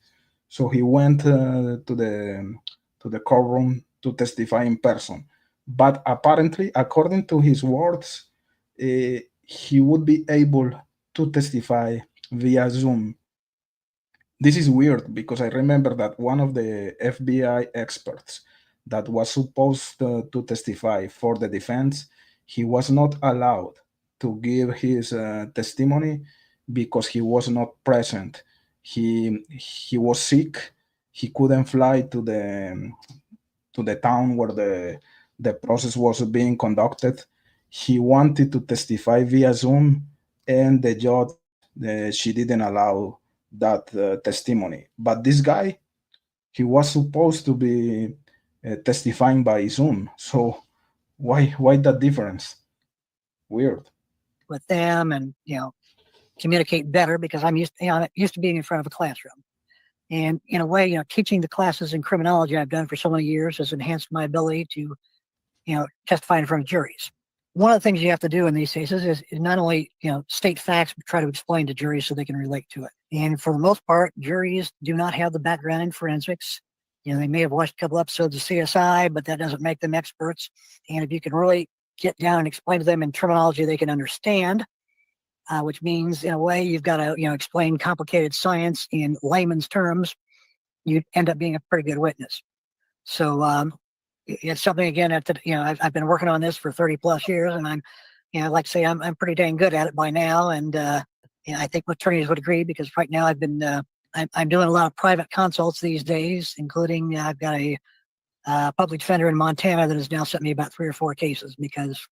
So he went to the courtroom to testify in person. But apparently, according to his words, he would be able to testify via Zoom. This is weird because I remember that one of the FBI experts that was supposed to testify for the defense, he was not allowed to give his testimony because he was not present. He was sick. He couldn't fly to the town where the process was being conducted. He wanted to testify via Zoom, and the judge she didn't allow that testimony. But this guy, he was supposed to be testifying by Zoom. So why that difference? Weird. With them and communicate better because I'm used to being in front of a classroom. And in a way, teaching the classes in criminology I've done for so many years has enhanced my ability to, testify in front of juries. One of the things you have to do in these cases is not only, state facts, but try to explain to juries so they can relate to it. And for the most part, juries do not have the background in forensics. They may have watched a couple episodes of CSI, but that doesn't make them experts. And if you can really get down and explain to them in terminology they can understand, which means in a way you've got to explain complicated science in layman's terms, you end up being a pretty good witness. So it's something again that I've been working on this for 30 plus years, and I'm I'd like to say I'm pretty dang good at it by now. And I think attorneys would agree because right now I've been I'm doing a lot of private consults these days, including I've got a public defender in Montana that has now sent me about 3 or 4 cases because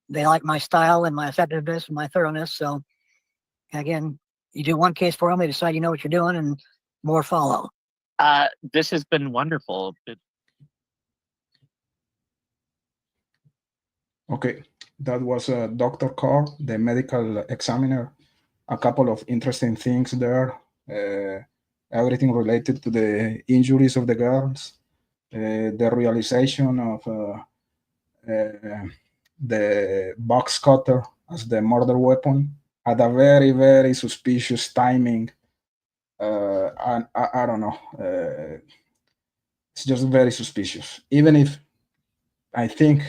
they like my style and my effectiveness and my thoroughness. So again, you do one case for them, they decide you know what you're doing, and more follow. This has been wonderful. Okay, that was Dr. Carr, the medical examiner. A couple of interesting things there. Everything related to the injuries of the girls, the realization of the box cutter as the murder weapon at a very, very suspicious timing. And I don't know. It's just very suspicious. Even if I think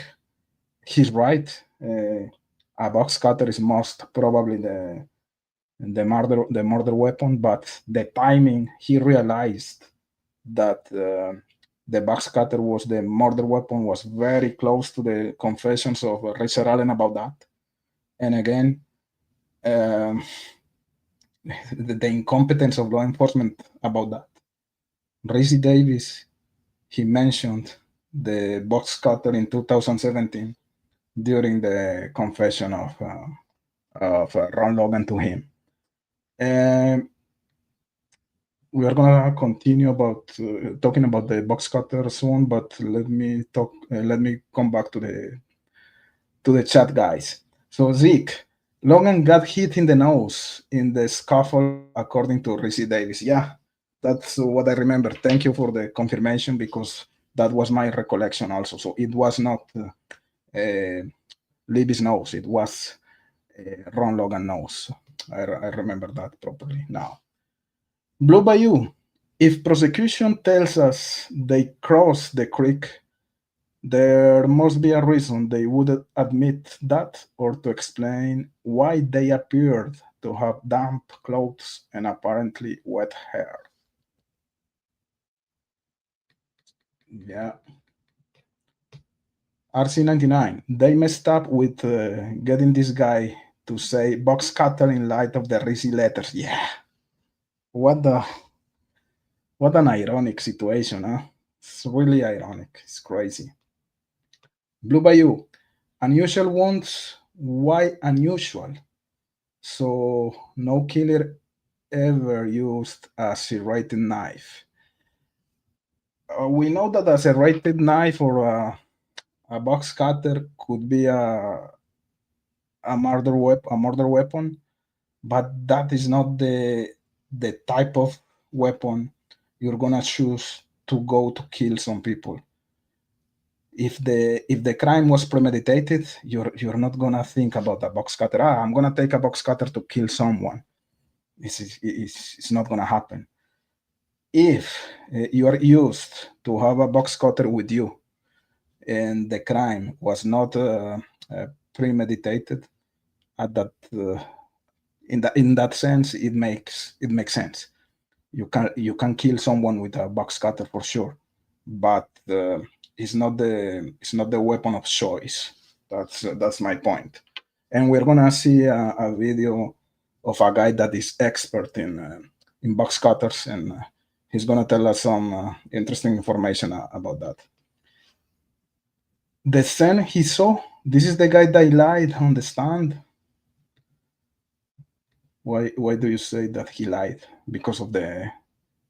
he's right, a box cutter is most probably the murder weapon, but the timing, he realized that the box cutter was the murder weapon, was very close to the confessions of Richard Allen about that. And again, the incompetence of law enforcement about that. Reese Davis, he mentioned the box cutter in 2017 during the confession of Ron Logan to him. We are gonna continue about talking about the box cutter soon, but let me come back to the chat, guys. So Zeke, Logan got hit in the nose in the scuffle, according to Reese Davis. Yeah, that's what I remember. Thank you for the confirmation because that was my recollection also. So it was not Libby's nose; it was Ron Logan nose. I remember that properly now. Blue Bayou, if prosecution tells us they crossed the creek, There must be a reason they would admit that, or to explain why they appeared to have damp clothes and apparently wet hair. Yeah. RC99, they messed up with getting this guy to say box cutter in light of the Risi letters. Yeah. What an ironic situation, huh? It's really ironic. It's crazy. Blue Bayou, unusual wounds. Why unusual? So no killer ever used a serrated knife. We know that a serrated knife or a box cutter could be a murder weapon, but that is not the type of weapon you're gonna choose to go to kill some people. If the crime was premeditated, you're not gonna think about a box cutter. I'm gonna take a box cutter to kill someone. It's not gonna happen. If you are used to have a box cutter with you, and the crime was not premeditated, at that in that sense, it makes sense. You can kill someone with a box cutter for sure, but it's not the weapon of choice. That's my point. And we're gonna see a video of a guy that is expert in box cutters, and he's gonna tell us some interesting information about that. The scene he saw. This is the guy that lied on the stand. Why do you say that he lied? Because of the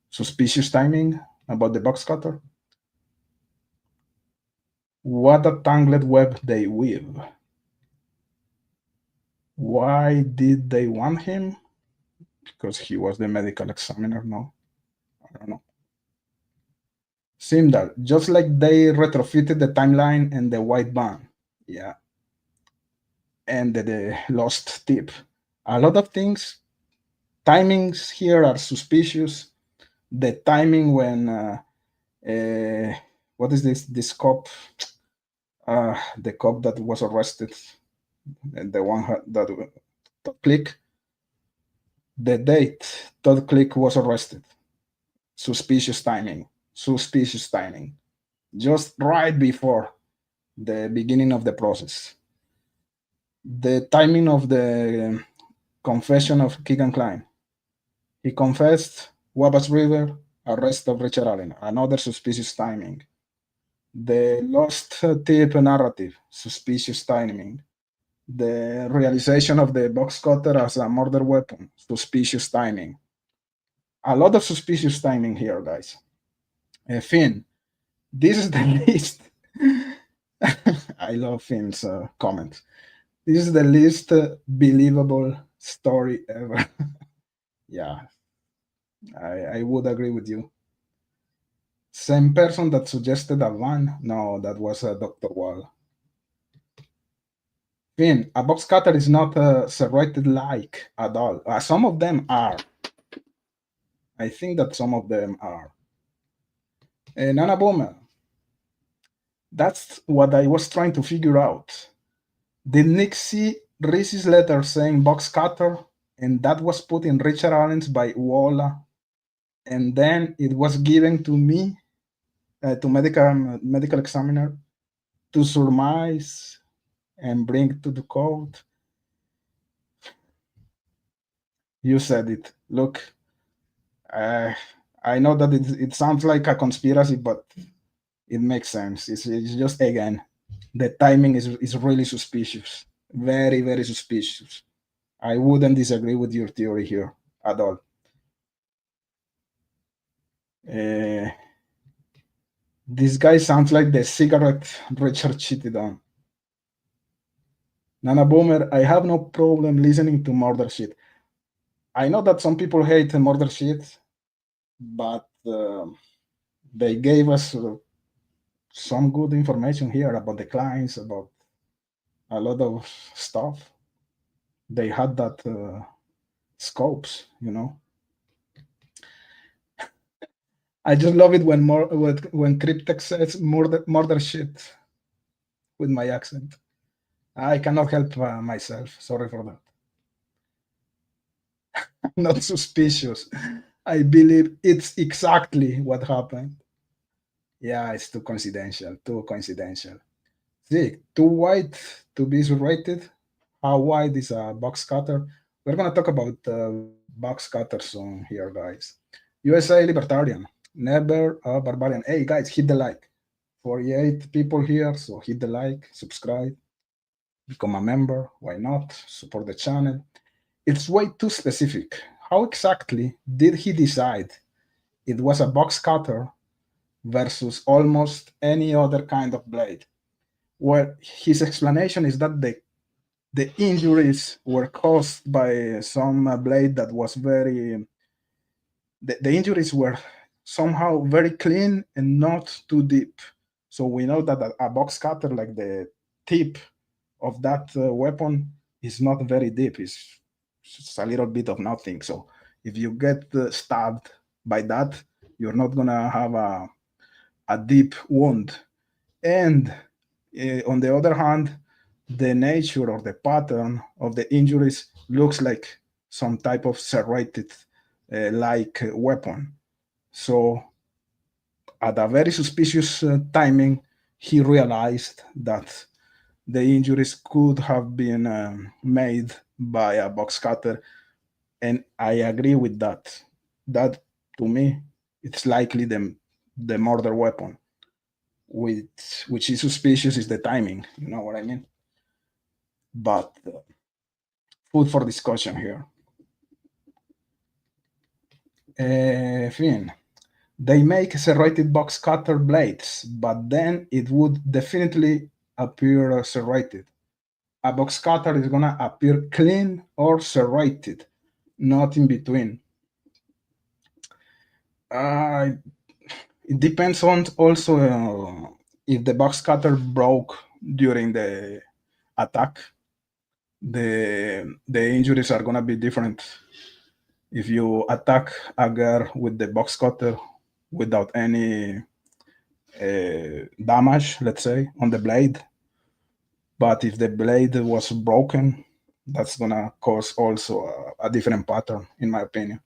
suspicious timing about the box cutter? What a tangled web they weave. Why did they want him? Because he was the medical examiner, no? I don't know. Simdal, just like they retrofitted the timeline and the white van. Yeah. And the lost tip. A lot of things, timings here are suspicious. The timing when, what is this cop? The cop that was arrested, the one that Todd Click, the date Todd Click was arrested. Suspicious timing. Just right before the beginning of the process. The timing of the confession of Keegan Klein. He confessed, Wabash River, arrest of Richard Allen, another suspicious timing. The lost tip narrative, suspicious timing. The realization of the box cutter as a murder weapon, suspicious timing. A lot of suspicious timing here, guys. Finn, this is the list. I love Finn's comments. This is the least believable story ever. Yeah, I would agree with you. Same person that suggested a van? No, that was Dr. Wall. Finn, a box cutter is not serrated like at all. Some of them are. I think that some of them are. Nana Boomer, that's what I was trying to figure out. Did Nick see Reese's letter saying box cutter, and that was put in Richard Allen's by Walla, and then it was given to me, to medical examiner, to surmise and bring to the court? You said it. Look, I know that it sounds like a conspiracy, but it makes sense. It's just, again, the timing is really suspicious. Very, very suspicious. I wouldn't disagree with your theory here at all. This guy sounds like the cigarette Richard cheated on. Nana Boomer, I have no problem listening to murder shit. I know that some people hate murder shit, but they gave us some good information here about the clients, about a lot of stuff. They had that scopes, you know. I just love it when Cryptex says murder shit. with my accent. I cannot help myself. Sorry for that. Not suspicious. I believe it's exactly what happened. Yeah, it's too coincidental. Too coincidental. See, too wide to be rated. How wide is a box cutter? We're gonna talk about box cutter soon here, guys. USA Libertarian, never a barbarian. Hey guys, hit the like. 48 people here, so hit the like, subscribe, become a member. Why not? Support the channel. It's way too specific. How exactly did he decide it was a box cutter versus almost any other kind of blade? Well, his explanation is that the injuries were caused by some blade that was very, the injuries were somehow very clean and not too deep. So we know that a box cutter, like the tip of that weapon, is not very deep. It's just a little bit of nothing. So if you get stabbed by that, you're not gonna have a deep wound. And on the other hand, the nature or the pattern of the injuries looks like some type of serrated like weapon. So at a very suspicious timing, he realized that the injuries could have been made by a box cutter, and I agree with that. That, to me, it's likely the murder weapon. Which is suspicious is the timing. You know what I mean? But food for discussion here. Finn, they make serrated box cutter blades, but then it would definitely appear serrated. A box cutter is gonna appear clean or serrated, not in between. Uh, it depends on also if the box cutter broke during the attack. The injuries are gonna be different. If you attack a girl with the box cutter without any damage, let's say, on the blade, but if the blade was broken, that's gonna cause also a different pattern, in my opinion.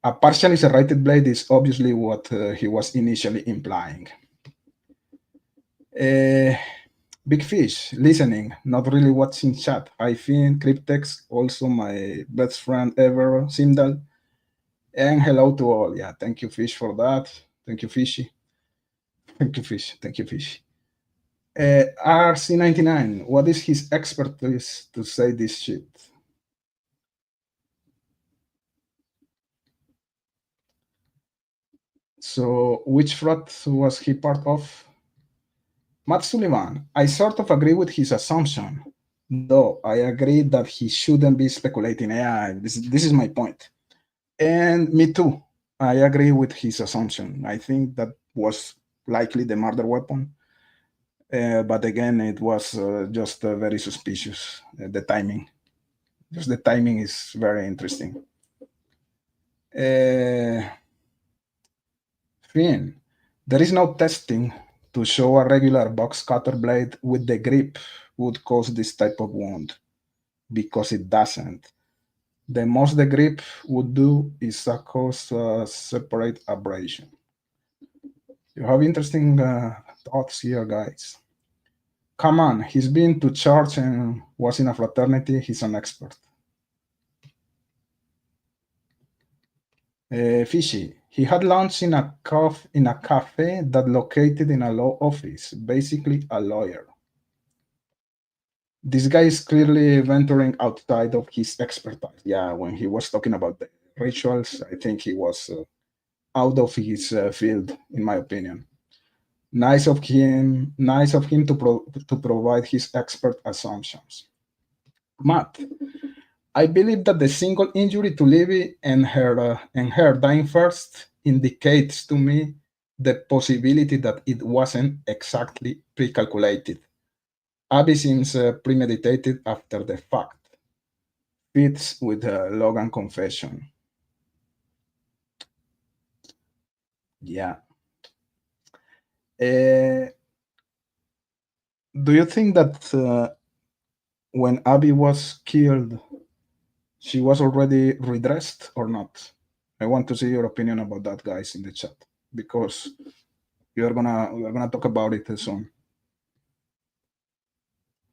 A partially serrated blade is obviously what he was initially implying. Big Fish, listening, not really watching chat. I think Cryptex, also my best friend ever, Simdal. And hello to all. Yeah, thank you, Fish, for that. Thank you, Fishy. Thank you, Fish. Thank you, Fish. RC99, what is his expertise to say this shit? So, which fraud was he part of? Matt Sullivan, I sort of agree with his assumption, though I agree that he shouldn't be speculating. Yeah, this is my point. And me too. I agree with his assumption. I think that was likely the murder weapon. But again, it was just very suspicious, the timing. Just the timing is very interesting. Finn, there is no testing to show a regular box cutter blade with the grip would cause this type of wound, because it doesn't. The most the grip would do is cause separate abrasion. You have interesting thoughts here, guys. Come on, he's been to church and was in a fraternity. He's an expert. Fishy. He had lunch in a cafe that located in a law office, basically a lawyer. This guy is clearly venturing outside of his expertise. Yeah, when he was talking about the rituals, I think he was out of his field, in my opinion. Nice of him to provide his expert assumptions. Matt, I believe that the single injury to Libby and her dying first indicates to me the possibility that it wasn't exactly pre-calculated. Abby seems premeditated after the fact. Fits with Logan confession. Yeah. do you think that when Abby was killed, she was already redressed or not? I want to see your opinion about that, guys, in the chat, because we're gonna talk about it soon.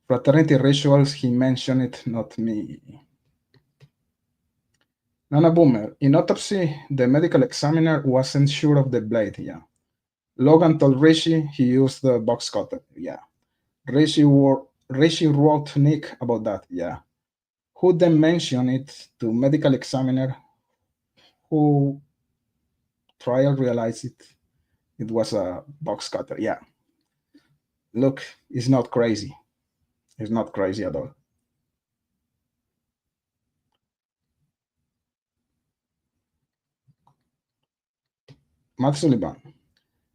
Fraternity rituals, he mentioned it, not me. Nana Boomer, in autopsy, the medical examiner wasn't sure of the blade, yeah. Logan told Rishi he used the box cutter, yeah. Rishi wrote Nick about that, yeah. Who then mentioned it to medical examiner, who trial realized it was a box cutter, yeah. Look, it's not crazy. It's not crazy at all. Matt Sullivan,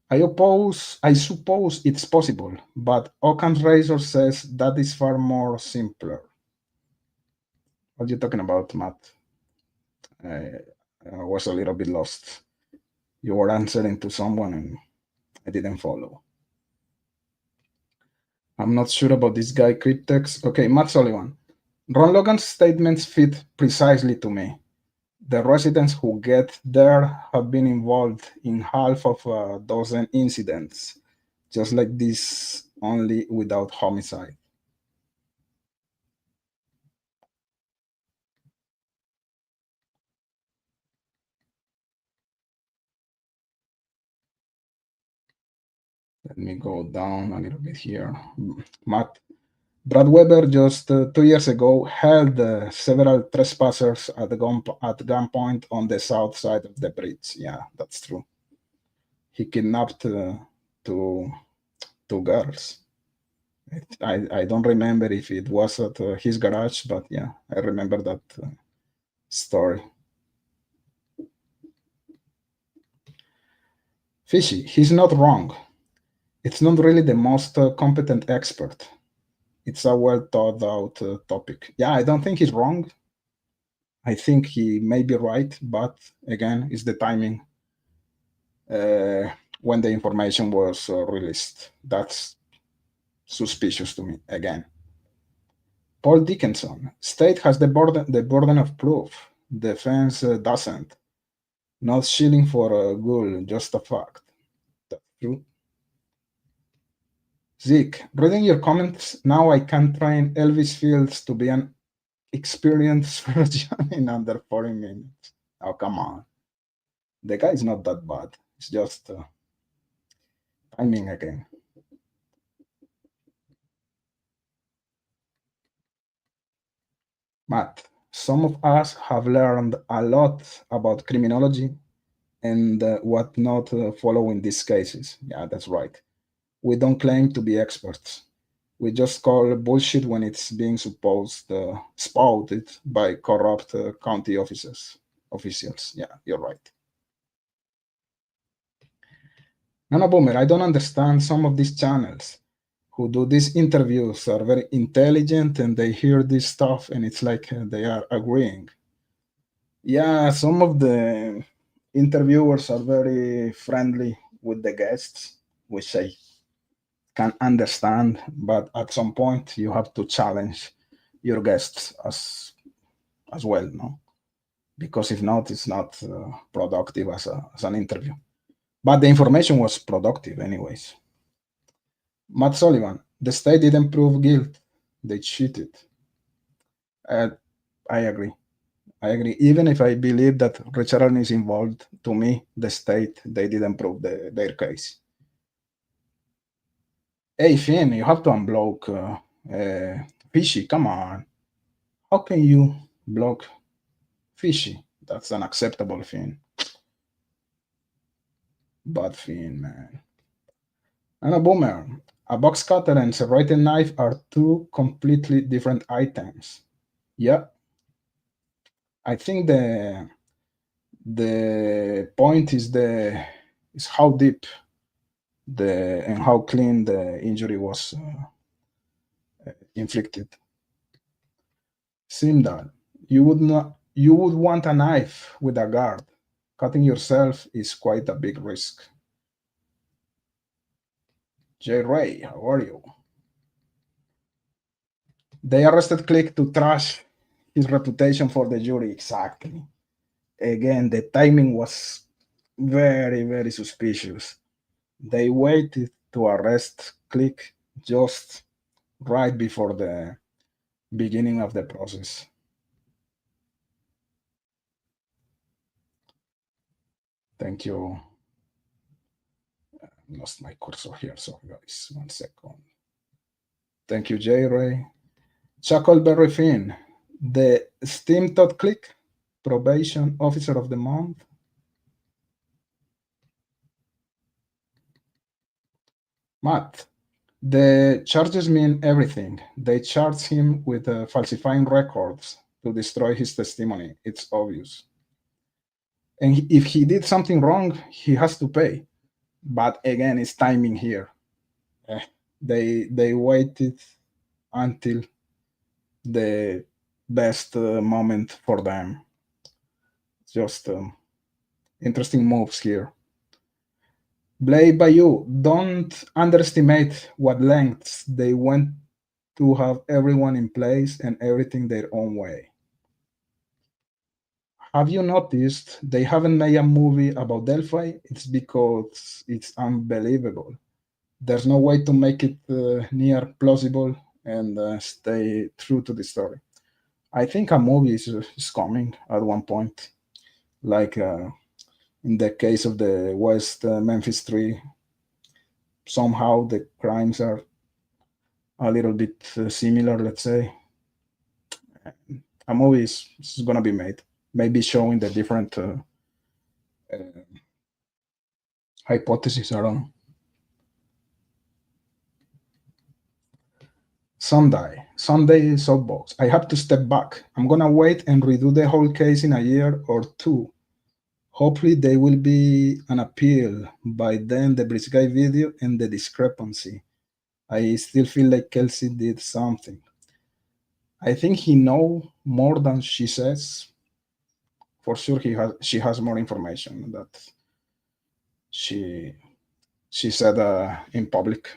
I suppose it's possible, but Occam's razor says that is far more simpler. What are you talking about, Matt? I was a little bit lost. You were answering to someone and I didn't follow. I'm not sure about this guy, Cryptex. Okay, Matt Sullivan. Ron Logan's statements fit precisely to me. The residents who get there have been involved in half of a dozen incidents, just like this, only without homicide. Let me go down a little bit here. Matt, Brad Weber just 2 years ago held several trespassers at gunpoint on the south side of the bridge. Yeah, that's true. He kidnapped two girls. I don't remember if it was at his garage, but yeah, I remember that story. Fishy, he's not wrong. It's not really the most competent expert. It's a well thought out topic. Yeah, I don't think he's wrong. I think he may be right, but again, it's the timing when the information was released. That's suspicious to me, again. Paul Dickinson, state has the burden of proof. Defense doesn't. Not shilling for a ghoul, just a fact. That's true. Zeke, reading your comments, now I can train Elvis Fields to be an experienced surgeon in under 40 minutes. Oh, come on. The guy is not that bad. It's just timing again. Matt, some of us have learned a lot about criminology and what not follow in these cases. Yeah, that's right. We don't claim to be experts. We just call bullshit when it's being spouted by corrupt county officers. Officials. Yeah, you're right. Nana Boomer, I don't understand some of these channels who do these interviews are very intelligent and they hear this stuff and it's like they are agreeing. Yeah, some of the interviewers are very friendly with the guests, which I can understand, but at some point you have to challenge your guests as well, no? Because if not, it's not productive as an interview. But the information was productive anyways. Matt Sullivan, the state didn't prove guilt. They cheated. I agree. I agree. Even if I believe that Richard is involved, to me, the state, they didn't prove their case. Hey, Finn, you have to unblock Fishy. Come on. How can you block Fishy? That's unacceptable, Finn. Bad Finn, man. And a boomer. A box cutter and serrated knife are two completely different items. Yeah. I think the point is how deep and how clean the injury was inflicted. Simdal, you would want a knife with a guard. Cutting yourself is quite a big risk. J. Ray, how are you? They arrested Click to trash his reputation for the jury. Exactly. Again, the timing was very, very suspicious. They waited to arrest Click just right before the beginning of the process. Thank you. Lost my cursor here, sorry guys, 1 second. Thank you, J. Ray. Chuckleberry Finn, the Steam Click Probation Officer of the Month. Matt, the charges mean everything. They charge him with falsifying records to destroy his testimony. It's obvious. And if he did something wrong, he has to pay. But again, it's timing here. They waited until the best moment for them. Just interesting moves here. Blade by you, don't underestimate what lengths they went to have everyone in place and everything their own way. Have you noticed they haven't made a movie about Delphi? It's because it's unbelievable. There's no way to make it near plausible and stay true to the story. I think a movie is coming at one point, like in the case of the West Memphis 3. Somehow the crimes are a little bit similar, let's say. A movie is going to be made, maybe showing the different hypotheses around. Sunday soapbox. I have to step back. I'm going to wait and redo the whole case in a year or two. Hopefully there will be an appeal. By then, the Brisky video and the discrepancy. I still feel like Kelsey did something. I think he knows more than she says. For sure, she has more information that she said in public.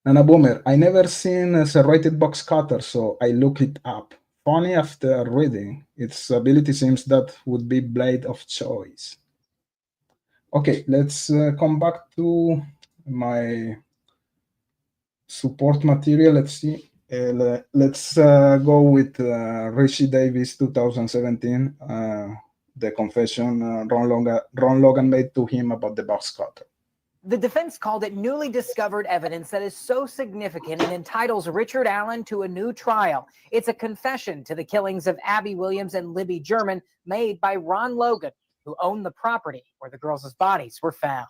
And a boomer. I never seen a serrated box cutter, so I look it up. Funny after reading, its ability seems that would be blade of choice. Okay, let's come back to my support material. Let's see. Let's go with Rishi Davis 2017, the confession Ron Logan made to him about the box cutter. The defense called it newly discovered evidence that is so significant it entitles Richard Allen to a new trial. It's a confession to the killings of Abby Williams and Libby German made by Ron Logan, who owned the property where the girls' bodies were found.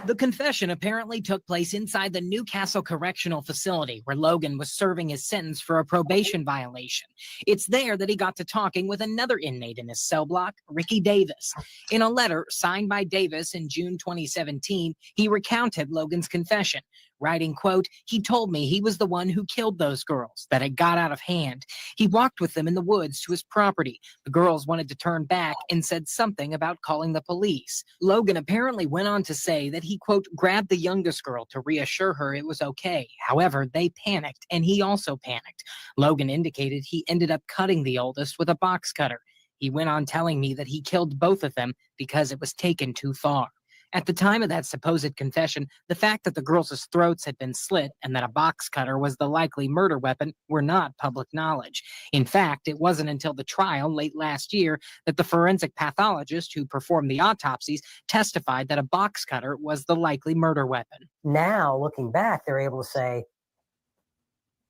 The confession apparently took place inside the Newcastle Correctional Facility, where Logan was serving his sentence for a probation violation. It's there that he got to talking with another inmate in his cell block, Ricky Davis. In a letter signed by Davis in June 2017, he recounted Logan's confession, writing, quote, "He told me he was the one who killed those girls, that it got out of hand. He walked with them in the woods to his property. The girls wanted to turn back and said something about calling the police." Logan apparently went on to say that he, quote, "grabbed the youngest girl to reassure her it was okay. However, they panicked and he also panicked." Logan indicated he ended up cutting the oldest with a box cutter. He went on telling me that he killed both of them because it was taken too far. At the time of that supposed confession, the fact that the girls' throats had been slit and that a box cutter was the likely murder weapon were not public knowledge. In fact, it wasn't until the trial late last year that the forensic pathologist who performed the autopsies testified that a box cutter was the likely murder weapon. Now, looking back, they're able to say,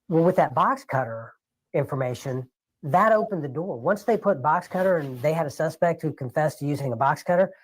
well, with that box cutter information, that opened the door. Once they put box cutter and they had a suspect who confessed to using a box cutter,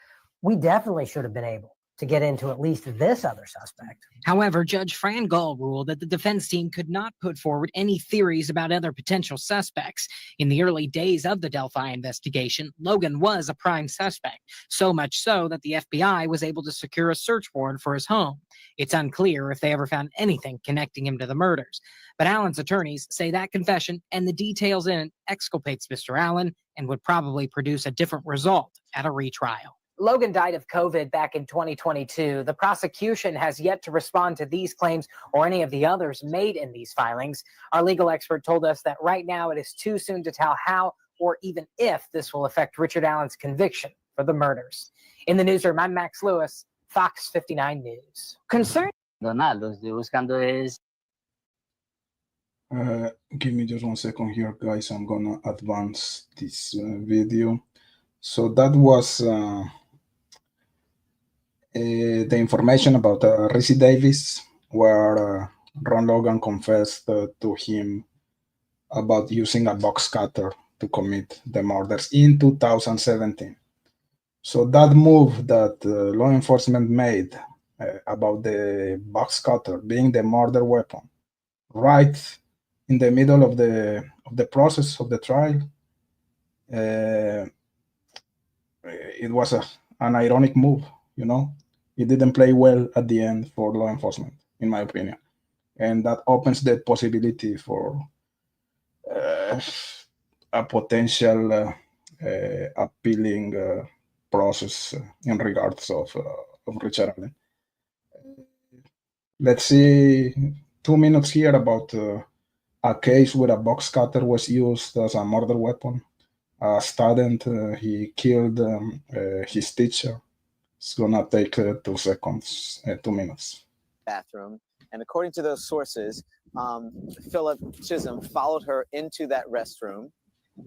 we definitely should have been able to get into at least this other suspect. However, Judge Fran Gull ruled that the defense team could not put forward any theories about other potential suspects. In the early days of the Delphi investigation, Logan was a prime suspect, so much so that the FBI was able to secure a search warrant for his home. It's unclear if they ever found anything connecting him to the murders. But Allen's attorneys say that confession and the details in it exculpates Mr. Allen and would probably produce a different result at a retrial. Logan died of COVID back in 2022. The prosecution has yet to respond to these claims or any of the others made in these filings. Our legal expert told us that right now it is too soon to tell how or even if this will affect Richard Allen's conviction for the murders. In the newsroom, I'm Max Lewis, Fox 59 News. Concern. Donaldo, estoy buscando es. Give me just 1 second here, guys. I'm gonna advance this video. So that was the information about Reese Davis, where Ron Logan confessed to him about using a box cutter to commit the murders in 2017. So that move that law enforcement made about the box cutter being the murder weapon, right in the middle of the process of the trial, it was an ironic move. You know, it didn't play well at the end for law enforcement, in my opinion, and that opens the possibility for a potential appealing process in regards of Richard Allen. Let's see 2 minutes here about a case where a box cutter was used as a murder weapon. A student, he killed his teacher. It's gonna take 2 seconds, 2 minutes. Bathroom, and according to those sources, Philip Chisholm followed her into that restroom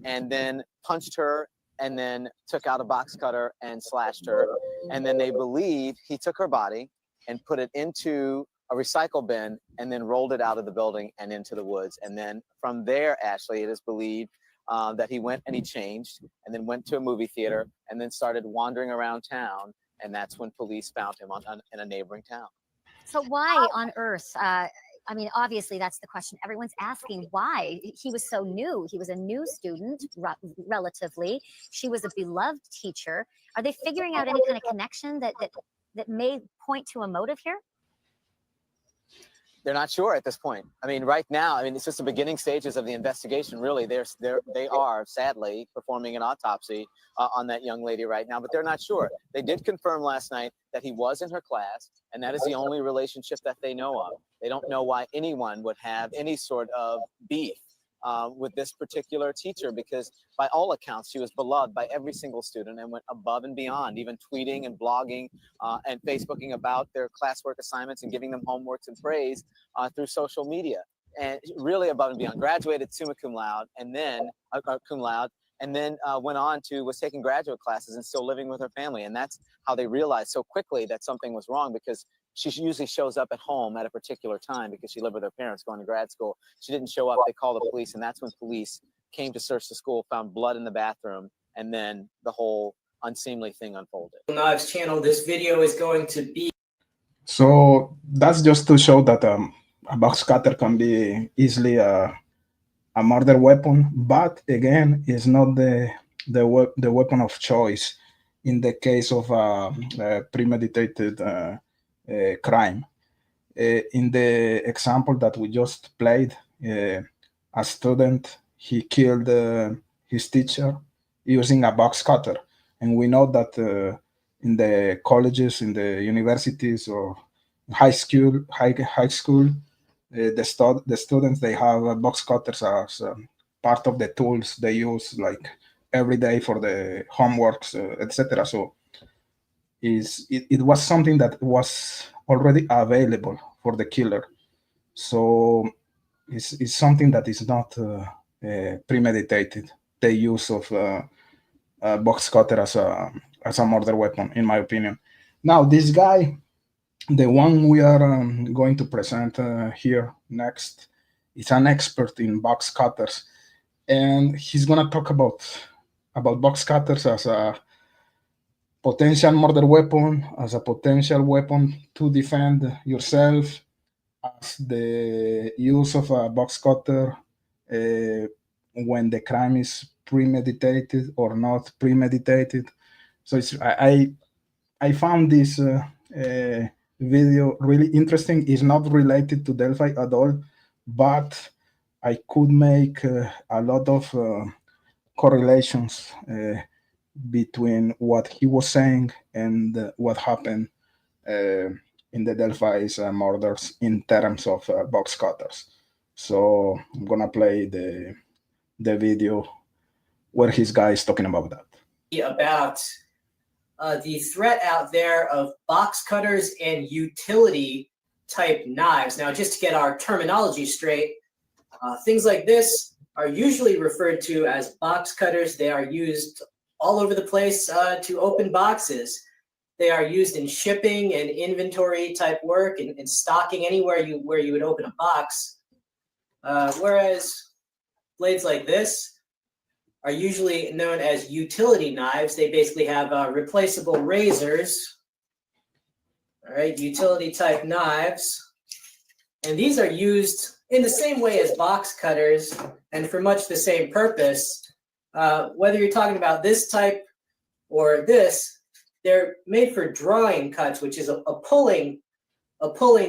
and then punched her and then took out a box cutter and slashed her. And then they believe he took her body and put it into a recycle bin and then rolled it out of the building and into the woods. And then from there, Ashley, it is believed that he went and he changed and then went to a movie theater and then started wandering around town. And that's when police found him in a neighboring town. So why on earth? I mean, obviously, that's the question everyone's asking. Why? He was so new. He was a new student, relatively. She was a beloved teacher. Are they figuring out any kind of connection that may point to a motive here? They're not sure at this point. I mean, right now, I mean, it's just the beginning stages of the investigation. Really, they are sadly performing an autopsy on that young lady right now, but they're not sure. They did confirm last night that he was in her class, and that is the only relationship that they know of. They don't know why anyone would have any sort of beef with this particular teacher, because by all accounts, she was beloved by every single student and went above and beyond, even tweeting and blogging and Facebooking about their classwork assignments and giving them homeworks and praise through social media. And really above and beyond. Graduated summa cum laude and then was taking graduate classes and still living with her family. And that's how they realized so quickly that something was wrong, because she usually shows up at home at a particular time because she lived with her parents going to grad school. She didn't show up. They called the police, and that's when police came to search the school, found blood in the bathroom, and then the whole unseemly thing unfolded. Knives channel, this video is going to be. So that's just to show that a box cutter can be easily a murder weapon, but again, it's not the weapon of choice in the case of premeditated crime. In the example that we just played, a student, he killed his teacher using a box cutter. And we know that in the colleges, in the universities or high school, the students, they have box cutters as part of the tools they use like every day for the homeworks, etc. So it was something that was already available for the killer. So it's something that is not premeditated, the use of a box cutter as a murder weapon, in my opinion. Now, this guy, the one we are going to present here next, is an expert in box cutters, and he's gonna talk about box cutters as a potential murder weapon, as a potential weapon to defend yourself, as the use of a box cutter when the crime is premeditated or not premeditated. So I found this video really interesting. It's not related to Delphi at all, but I could make a lot of correlations between what he was saying and what happened in the Delphi's murders in terms of box cutters. So I'm gonna play the video where his guy is talking about that. About the threat out there of box cutters and utility type knives. Now, just to get our terminology straight, things like this are usually referred to as box cutters. They are used all over the place to open boxes. They are used in shipping and inventory type work and stocking anywhere where you would open a box. Whereas blades like this are usually known as utility knives. They basically have replaceable razors. All right, utility type knives. And these are used in the same way as box cutters and for much the same purpose. Whether you're talking about this type or this, they're made for drawing cuts, which is a pulling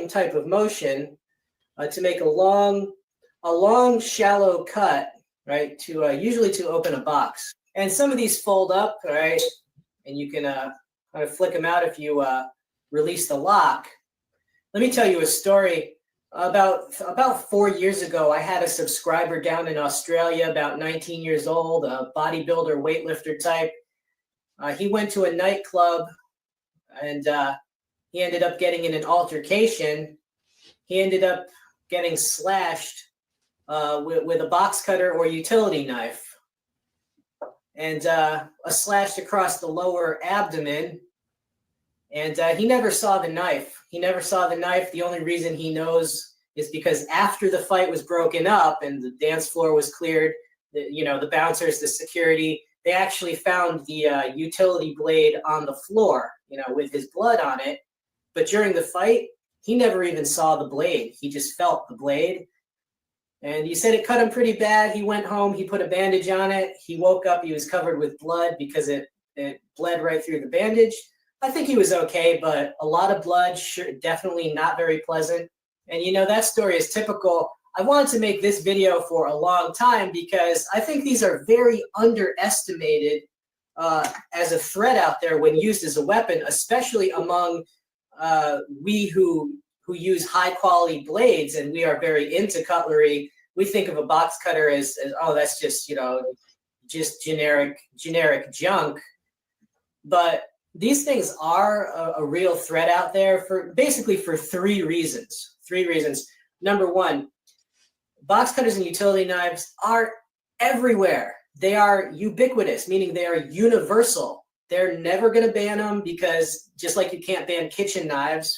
type of motion to make a long, shallow cut, right? To usually to open a box. And some of these fold up, all right, and you can kind of flick them out if you release the lock. Let me tell you a story. About 4 years ago, I had a subscriber down in Australia, about 19 years old, a bodybuilder, weightlifter type. He went to a nightclub and he ended up getting in an altercation. He ended up getting slashed with a box cutter or utility knife, and a slash across the lower abdomen. And he never saw the knife. The only reason he knows is because after the fight was broken up and the dance floor was cleared, the bouncers, the security, they actually found the utility blade on the floor, with his blood on it. But during the fight, he never even saw the blade. He just felt the blade. And he said it cut him pretty bad. He went home, he put a bandage on it. He woke up, he was covered with blood because it bled right through the bandage. I think he was okay, but a lot of blood, sure, definitely not very pleasant. And that story is typical. I wanted to make this video for a long time because I think these are very underestimated as a threat out there when used as a weapon, especially among we who use high quality blades, and we are very into cutlery. We think of a box cutter as oh, that's just just generic junk. But these things are a real threat out there for three reasons. Number one, box cutters and utility knives are everywhere. They are ubiquitous, meaning they are universal. They're never going to ban them because just like you can't ban kitchen knives,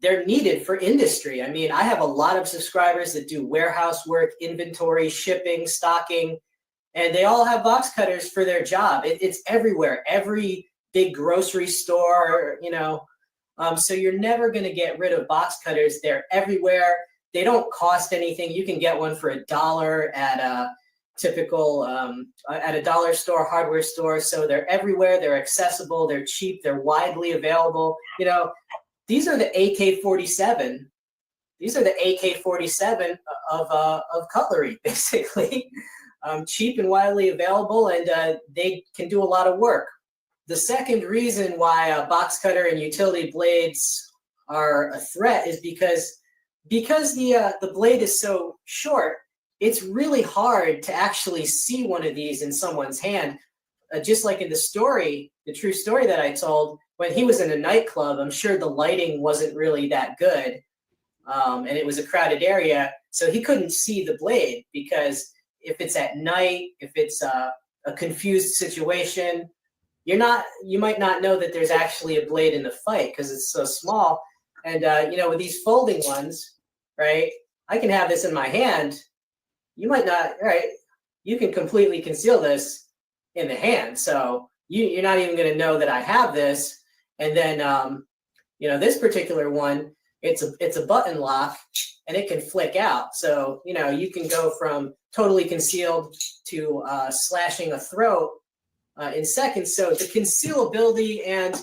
they're needed for industry. I mean, I have a lot of subscribers that do warehouse work, inventory, shipping, stocking, and they all have box cutters for their job. It's everywhere, every big grocery store, so you're never going to get rid of box cutters. They're everywhere. They don't cost anything. You can get one for $1 at a typical, at a dollar store, hardware store. So they're everywhere. They're accessible. They're cheap. They're widely available. These are the AK-47. These are the AK-47 of cutlery, basically. Cheap and widely available, and they can do a lot of work. The second reason why a box cutter and utility blades are a threat is because the blade is so short, it's really hard to actually see one of these in someone's hand. Just like in the true story that I told, when he was in a nightclub, I'm sure the lighting wasn't really that good, and it was a crowded area, so he couldn't see the blade because if it's at night, if it's a confused situation, you might not know that there's actually a blade in the fight because it's so small. And with these folding ones, right? I can have this in my hand. You might not, right? You can completely conceal this in the hand, so you're not even going to know that I have this. And then, this particular one, it's a button lock, and it can flick out. So you can go from totally concealed to slashing a throat in seconds. So the concealability and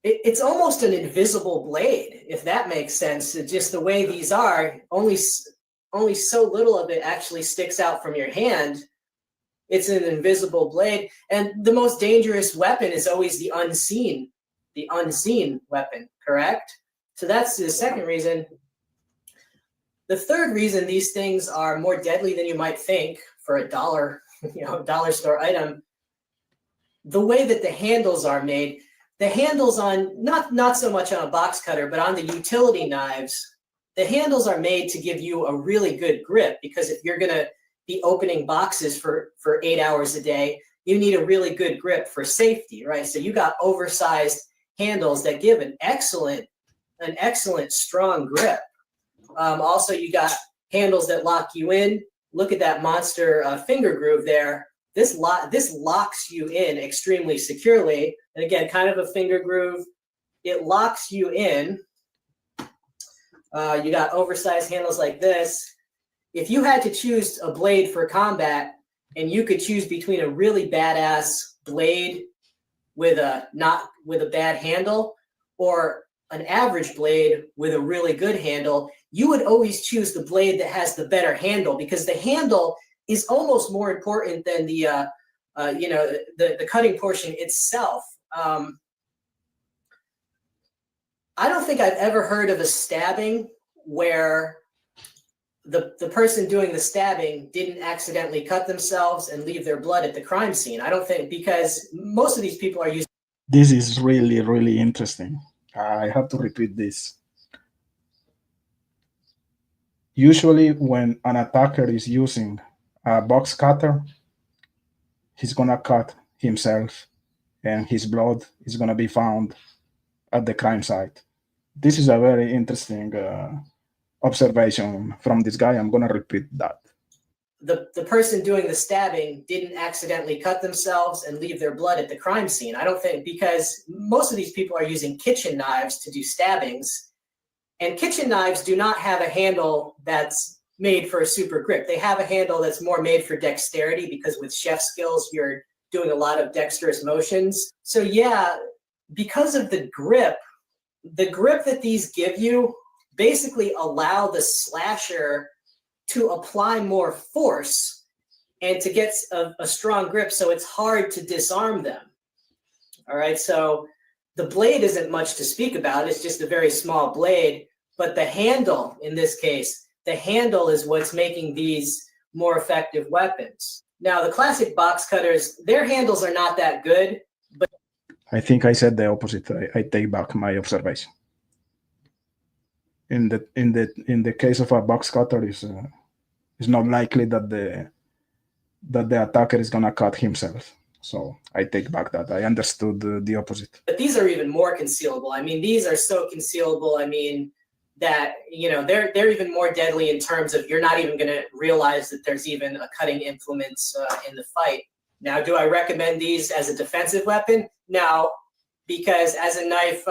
it's almost an invisible blade, if that makes sense. Just the way these are, only so little of it actually sticks out from your hand. It's an invisible blade. And the most dangerous weapon is always the unseen weapon, correct? So that's the second reason. The third reason these things are more deadly than you might think for a dollar, dollar store item, the way that the handles are made, the handles on, not so much on a box cutter, but on the utility knives, the handles are made to give you a really good grip, because if you're gonna be opening boxes for 8 hours a day, you need a really good grip for safety, right? So you got oversized handles that give an excellent strong grip. Also, you got handles that lock you in. Look at that monster finger groove there. This locks you in extremely securely. And again, kind of a finger groove. It locks you in. You got oversized handles like this. If you had to choose a blade for combat, and you could choose between a really badass blade with a bad handle, or an average blade with a really good handle, you would always choose the blade that has the better handle, because the handle is almost more important than the cutting portion itself. I don't think I've ever heard of a stabbing where the person doing the stabbing didn't accidentally cut themselves and leave their blood at the crime scene. I don't think, because most of these people are using. This is really, really interesting. I have to repeat this. Usually when an attacker is using a box cutter, he's gonna cut himself and his blood is gonna be found at the crime site. This is a very interesting observation from this guy. I'm gonna repeat that. The person doing the stabbing didn't accidentally cut themselves and leave their blood at the crime scene. I don't think, because most of these people are using kitchen knives to do stabbings, and kitchen knives do not have a handle that's made for a super grip. They have a handle that's more made for dexterity, because with chef skills, you're doing a lot of dexterous motions. So yeah, because of the grip that these give you basically allow the slasher to apply more force and to get a strong grip, so it's hard to disarm them. All right, so the blade isn't much to speak about. It's just a very small blade, but the handle, in this case, the handle is what's making these more effective weapons. Now, the classic box cutters, their handles are not that good, but I think I said the opposite. I take back my observation. In the case of a box cutter, it's not likely that the attacker is gonna cut himself. So I take back that. I understood the opposite. But these are even more concealable. I mean, these are so concealable. I mean, that they're even more deadly in terms of you're not even going to realize that there's even a cutting implement in the fight. Now, do I recommend these as a defensive weapon? No, because as a knife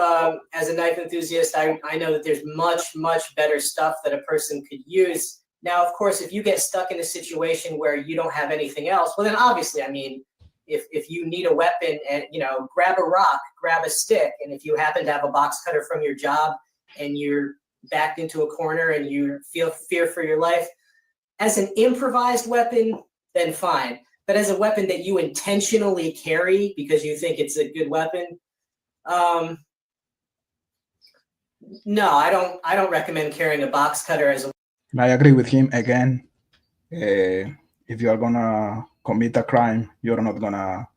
enthusiast, I know that there's much better stuff that a person could use. Now, of course, if you get stuck in a situation where you don't have anything else, well, then obviously, I mean, if you need a weapon and, grab a rock, grab a stick, and if you happen to have a box cutter from your job and you're backed into a corner and you feel fear for your life, as an improvised weapon, then fine. But as a weapon that you intentionally carry because you think it's a good weapon, no, I don't recommend carrying a box cutter as a. I agree with him again. If you are gonna commit a crime, you're not gonna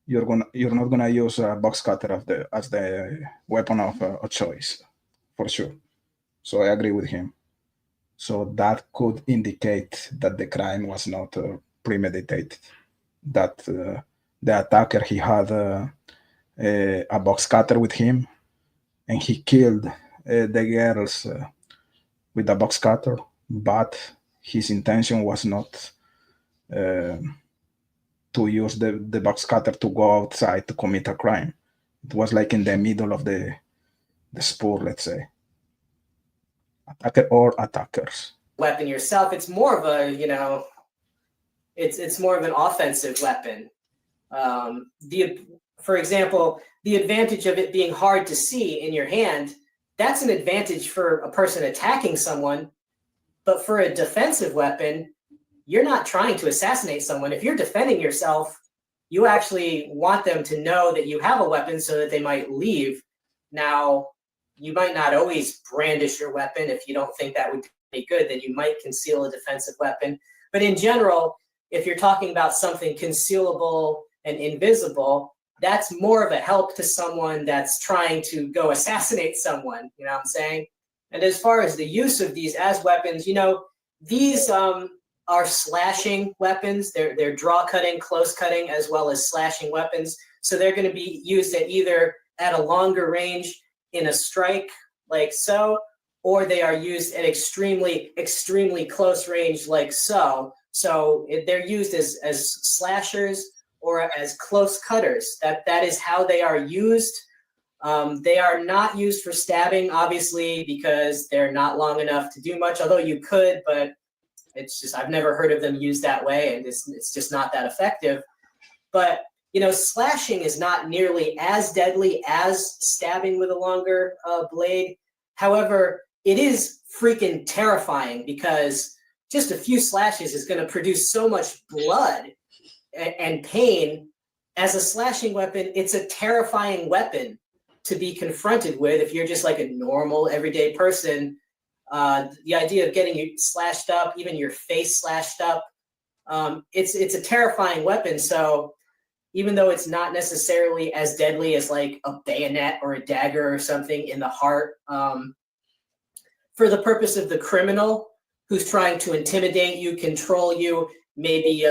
use a box cutter as the weapon of choice, for sure. So I agree with him. So that could indicate that the crime was not premeditated. That the attacker, he had a box cutter with him, and he killed the girls with a box cutter, but his intention was not to use the box cutter to go outside to commit a crime. It was like in the middle of the sport, let's say. Attacker or attackers. Weapon yourself, it's more of a, it's more of an offensive weapon. For example, the advantage of it being hard to see in your hand, that's an advantage for a person attacking someone. But for a defensive weapon, you're not trying to assassinate someone. If you're defending yourself, you actually want them to know that you have a weapon so that they might leave. Now, you might not always brandish your weapon. If you don't think that would be good, then you might conceal a defensive weapon. But in general, if you're talking about something concealable and invisible, that's more of a help to someone that's trying to go assassinate someone, you know what I'm saying? And as far as the use of these as weapons, you know, these are slashing weapons. They're draw cutting, close cutting, as well as slashing weapons. So they're going to be used at a longer range in a strike like so, or they are used at extremely, extremely close range like so. So they're used as slashers or as close cutters. That is how they are used. They are not used for stabbing, obviously, because they're not long enough to do much, although you could, but it's just, I've never heard of them used that way, and it's just not that effective. But, you know, slashing is not nearly as deadly as stabbing with a longer blade. However, it is freaking terrifying because just a few slashes is going to produce so much blood and pain. As a slashing weapon, it's a terrifying weapon to be confronted with if you're just like a normal everyday person. The idea of getting you slashed up, even your face slashed up, it's a terrifying weapon. So even though it's not necessarily as deadly as like a bayonet or a dagger or something in the heart, for the purpose of the criminal who's trying to intimidate you, control you, maybe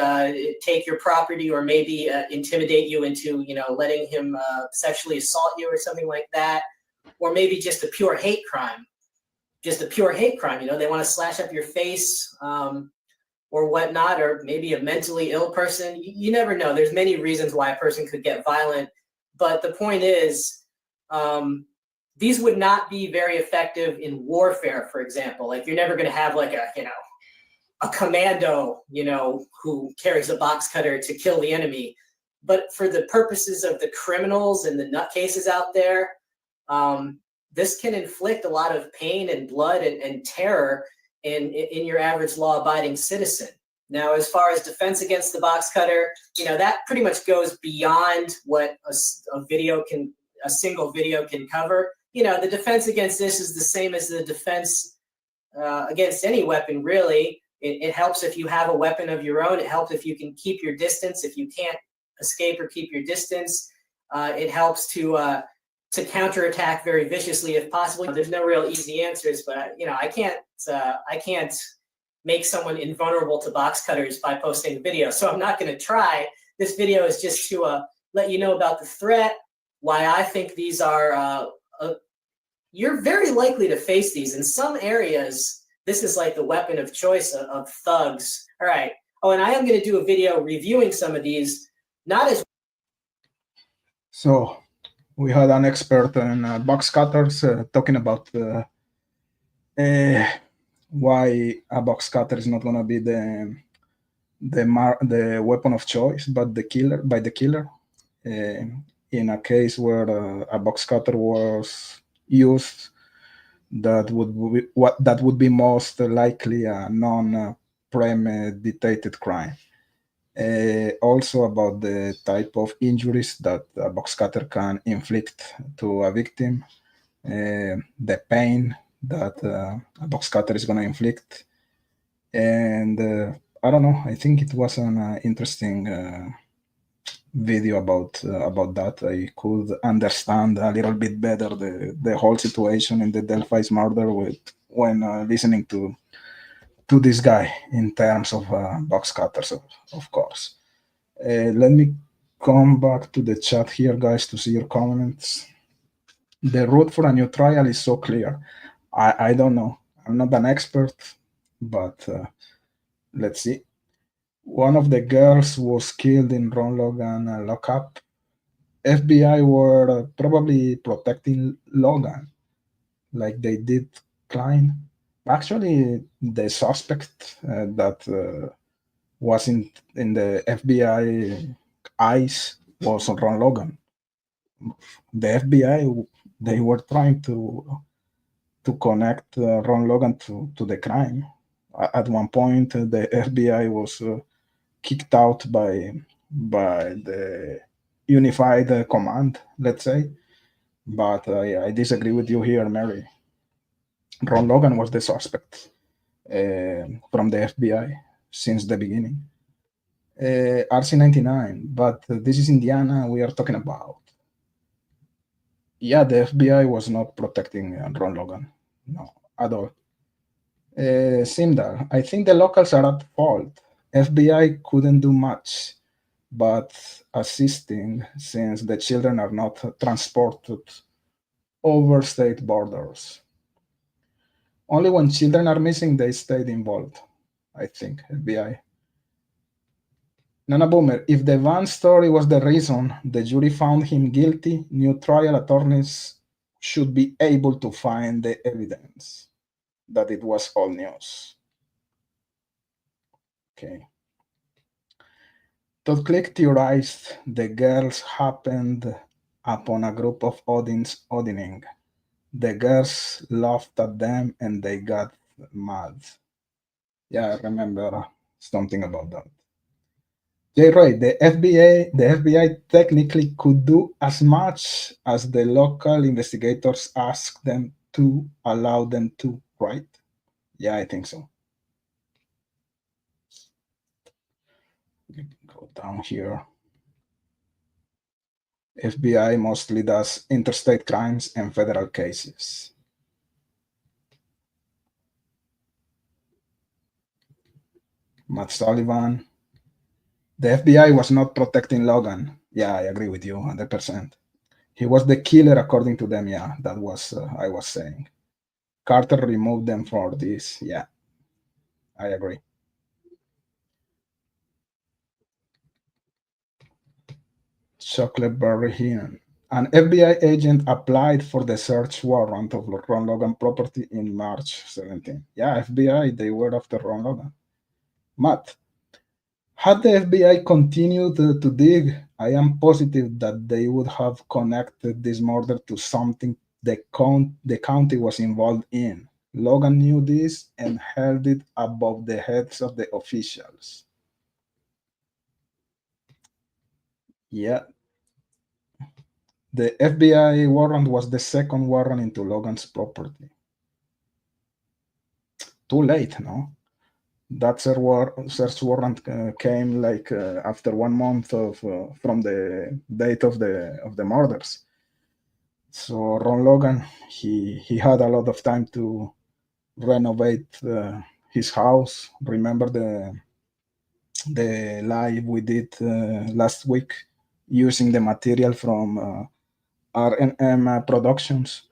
take your property, or maybe intimidate you into, you know, letting him sexually assault you or something like that, or maybe just a pure hate crime. Just a pure hate crime, you know, they want to slash up your face or whatnot, or maybe a mentally ill person. You never know. There's many reasons why a person could get violent, but the point is, these would not be very effective in warfare, for example. Like, you're never going to have like a commando, you know, who carries a box cutter to kill the enemy. But for the purposes of the criminals and the nutcases out there, this can inflict a lot of pain and blood and terror in your average law-abiding citizen. Now, as far as defense against the box cutter, you know, that pretty much goes beyond what a single video can cover. You know, the defense against this is the same as the defense against any weapon, really. It helps if you have a weapon of your own. It helps if you can keep your distance. If you can't escape or keep your distance, it helps to counterattack very viciously if possible. There's no real easy answers, but you know, I can't make someone invulnerable to box cutters by posting a video, so I'm not going to try. This video is just to let you know about the threat, why I think these are. You're very likely to face these in some areas. This is like the weapon of choice of thugs. All right. Oh, and I am going to do a video reviewing some of these, not as. So we had an expert in box cutters talking about why a box cutter is not going to be the weapon of choice, but the killer. In a case where a box cutter was used, that would be most likely a non-premeditated crime. Also about the type of injuries that a box cutter can inflict to a victim, the pain that a box cutter is going to inflict, and I don't know. I think it was an interesting video about that. I could understand a little bit better the whole situation in the Delphi's murder when listening to this guy in terms of box cutters, of course. Let me come back to the chat here, guys, to see your comments. The route for a new trial is so clear. I don't know. I'm not an expert, but let's see. One of the girls was killed in Ron Logan lockup. FBI were probably protecting Logan, like they did Klein. Actually, the suspect that was in the FBI eyes was Ron Logan. The FBI, they were trying to connect Ron Logan to the crime. At one point, the FBI was kicked out by the unified command, let's say. But I disagree with you here, Mary. Ron Logan was the suspect from the FBI since the beginning. RC-99, but this is Indiana we are talking about. Yeah, the FBI was not protecting Ron Logan, no, at all. Simdar, I think the locals are at fault. FBI couldn't do much, but assisting since the children are not transported over state borders. Only when children are missing, they stayed involved, I think, FBI. Nana Boomer, if the van story was the reason the jury found him guilty, new trial attorneys should be able to find the evidence that it was all news. Okay. Todd Click theorized the girls happened upon a group of auditing. The girls laughed at them and they got mad. Yeah, I remember something about that. Jay Roy, the FBI technically could do as much as the local investigators asked them to, allow them to, right? Yeah, I think so. Go down here. FBI mostly does interstate crimes and federal cases. Matt Sullivan. The FBI was not protecting Logan. Yeah, I agree with you 100%. He was the killer according to them. Yeah, that was I was saying. Carter removed them for this. Yeah, I agree. Chocolate Berry Heenan. An FBI agent applied for the search warrant of Ron Logan property in March 17. Yeah, FBI, they were after Ron Logan. Matt, had the FBI continued to dig, I am positive that they would have connected this murder to something the county was involved in. Logan knew this and held it above the heads of the officials. Yeah. The FBI warrant was the second warrant into Logan's property. Too late, no? That search warrant came like after 1 month of from the date of the murders. So Ron Logan, he had a lot of time to renovate his house. Remember the live we did last week using the material from R&M Productions,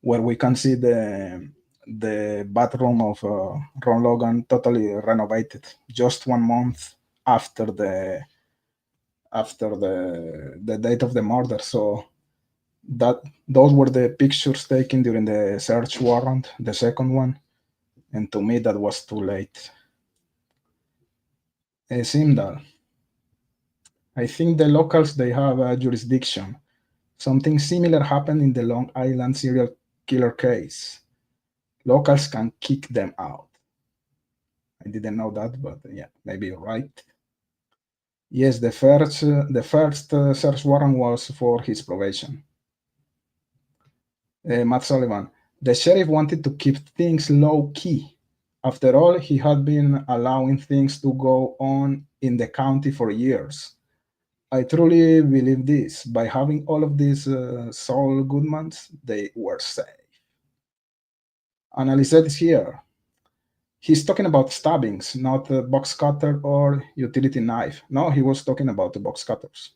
where we can see the bathroom of Ron Logan totally renovated just 1 month after the date of the murder. So those were the pictures taken during the search warrant, the second one, and to me that was too late. Simdal, I think the locals, they have a jurisdiction. Something similar happened in the Long Island serial killer case. Locals can kick them out. I didn't know that, but yeah, maybe you're right. Yes, the first search warrant was for his probation. Matt Sullivan, the sheriff wanted to keep things low key. After all, he had been allowing things to go on in the county for years. I truly believe this. By having all of these Saul Goodmans, they were safe. Annalise is here. He's talking about stabbings, not a box cutter or utility knife. No, he was talking about the box cutters.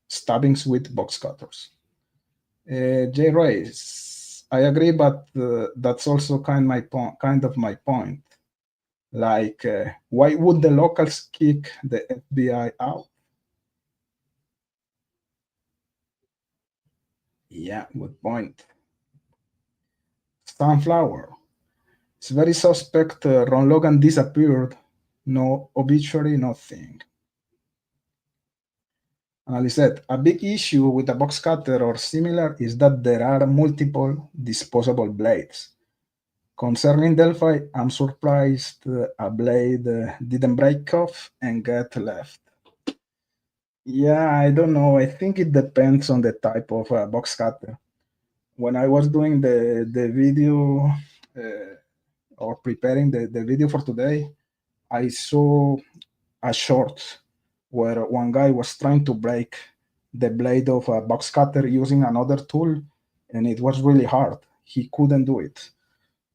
Stabbings with box cutters. Jay Reyes, I agree, but that's also kind of my point. Like, why would the locals kick the FBI out? Yeah, good point. Sunflower. It's very suspect Ron Logan disappeared. No obituary, nothing. Annalise, a big issue with a box cutter or similar is that there are multiple disposable blades. Concerning Delphi, I'm surprised a blade didn't break off and get left. Yeah, I don't know. I think it depends on the type of box cutter. When I was doing the video or preparing the video for today, I saw a short where one guy was trying to break the blade of a box cutter using another tool, and it was really hard. He couldn't do it.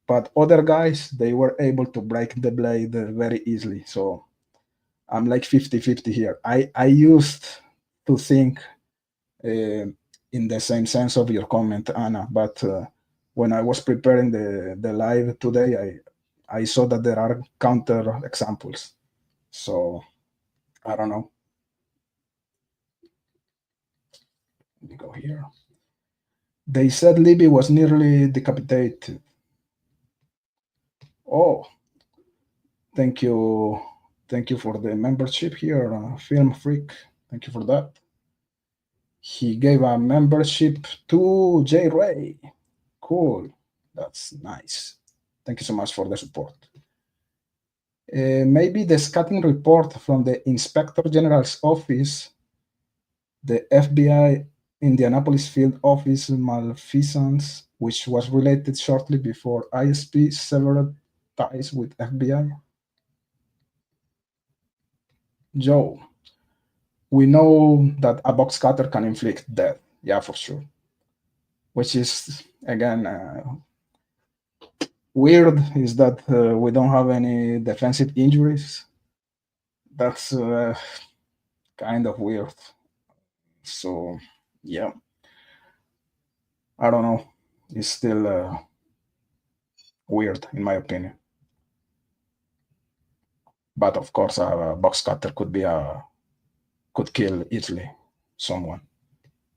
But other guys, they were able to break the blade very easily. So I'm like 50-50 here. I used to think in the same sense of your comment, Anna, but when I was preparing the live today, I saw that there are counter examples. So I don't know. Let me go here. They said Libby was nearly decapitated. Oh, thank you. Thank you for the membership here, Film Freak. Thank you for that. He gave a membership to J. Ray. Cool. That's nice. Thank you so much for the support. Maybe the scouting report from the Inspector General's office, the FBI Indianapolis Field Office malfeasance, which was related shortly before ISP severed ties with FBI. Joe, we know that a box cutter can inflict death. Yeah, for sure. Which is, again, weird is that we don't have any defensive injuries. That's kind of weird. So, yeah. I don't know. It's still weird, in my opinion. But of course, a box cutter could kill easily someone,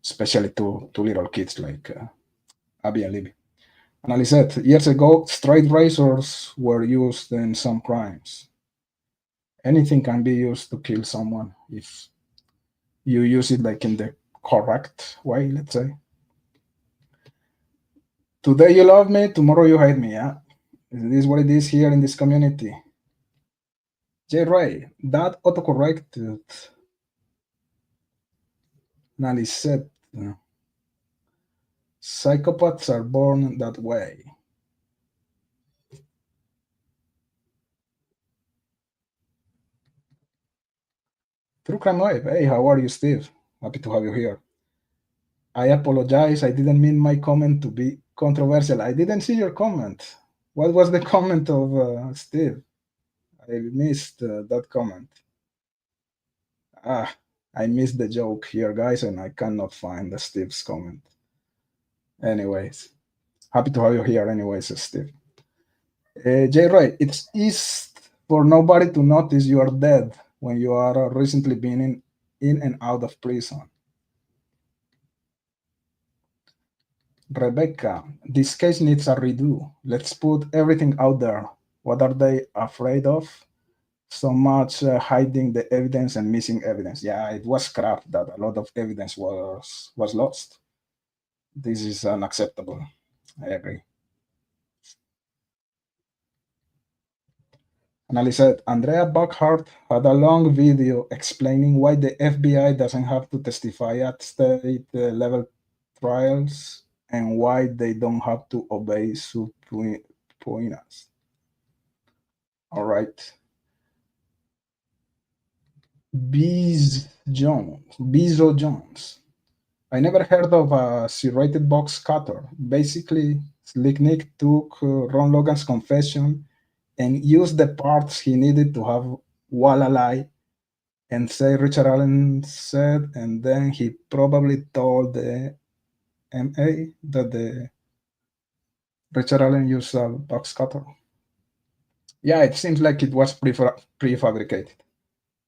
especially two little kids like Abby and Libby. And Ali said, years ago, straight razors were used in some crimes. Anything can be used to kill someone if you use it like in the correct way, let's say. Today you love me, tomorrow you hate me, yeah? This is what it is here in this community. J. Ray, that autocorrected Nali said, psychopaths are born that way. True Crime Wave, hey, how are you, Steve? Happy to have you here. I apologize, I didn't mean my comment to be controversial. I didn't see your comment. What was the comment of Steve? I missed that comment. I missed the joke here, guys, and I cannot find Steve's comment. Anyways, happy to have you here anyways, Steve. J. Ray, it's easy for nobody to notice you are dead when you are recently been in and out of prison. Rebecca, this case needs a redo. Let's put everything out there. What are they afraid of? So much hiding the evidence and missing evidence. Yeah, it was crap that a lot of evidence was lost. This is unacceptable. I agree. And Ali said, Andrea Buckhart had a long video explaining why the FBI doesn't have to testify at state level trials and why they don't have to obey subpoenas. All right. Bezo Jones. I never heard of a serrated box cutter. Basically, Slick Nick took Ron Logan's confession and used the parts he needed to have Walalai and say Richard Allen said, and then he probably told the MA that the Richard Allen used a box cutter. Yeah, it seems like it was prefabricated.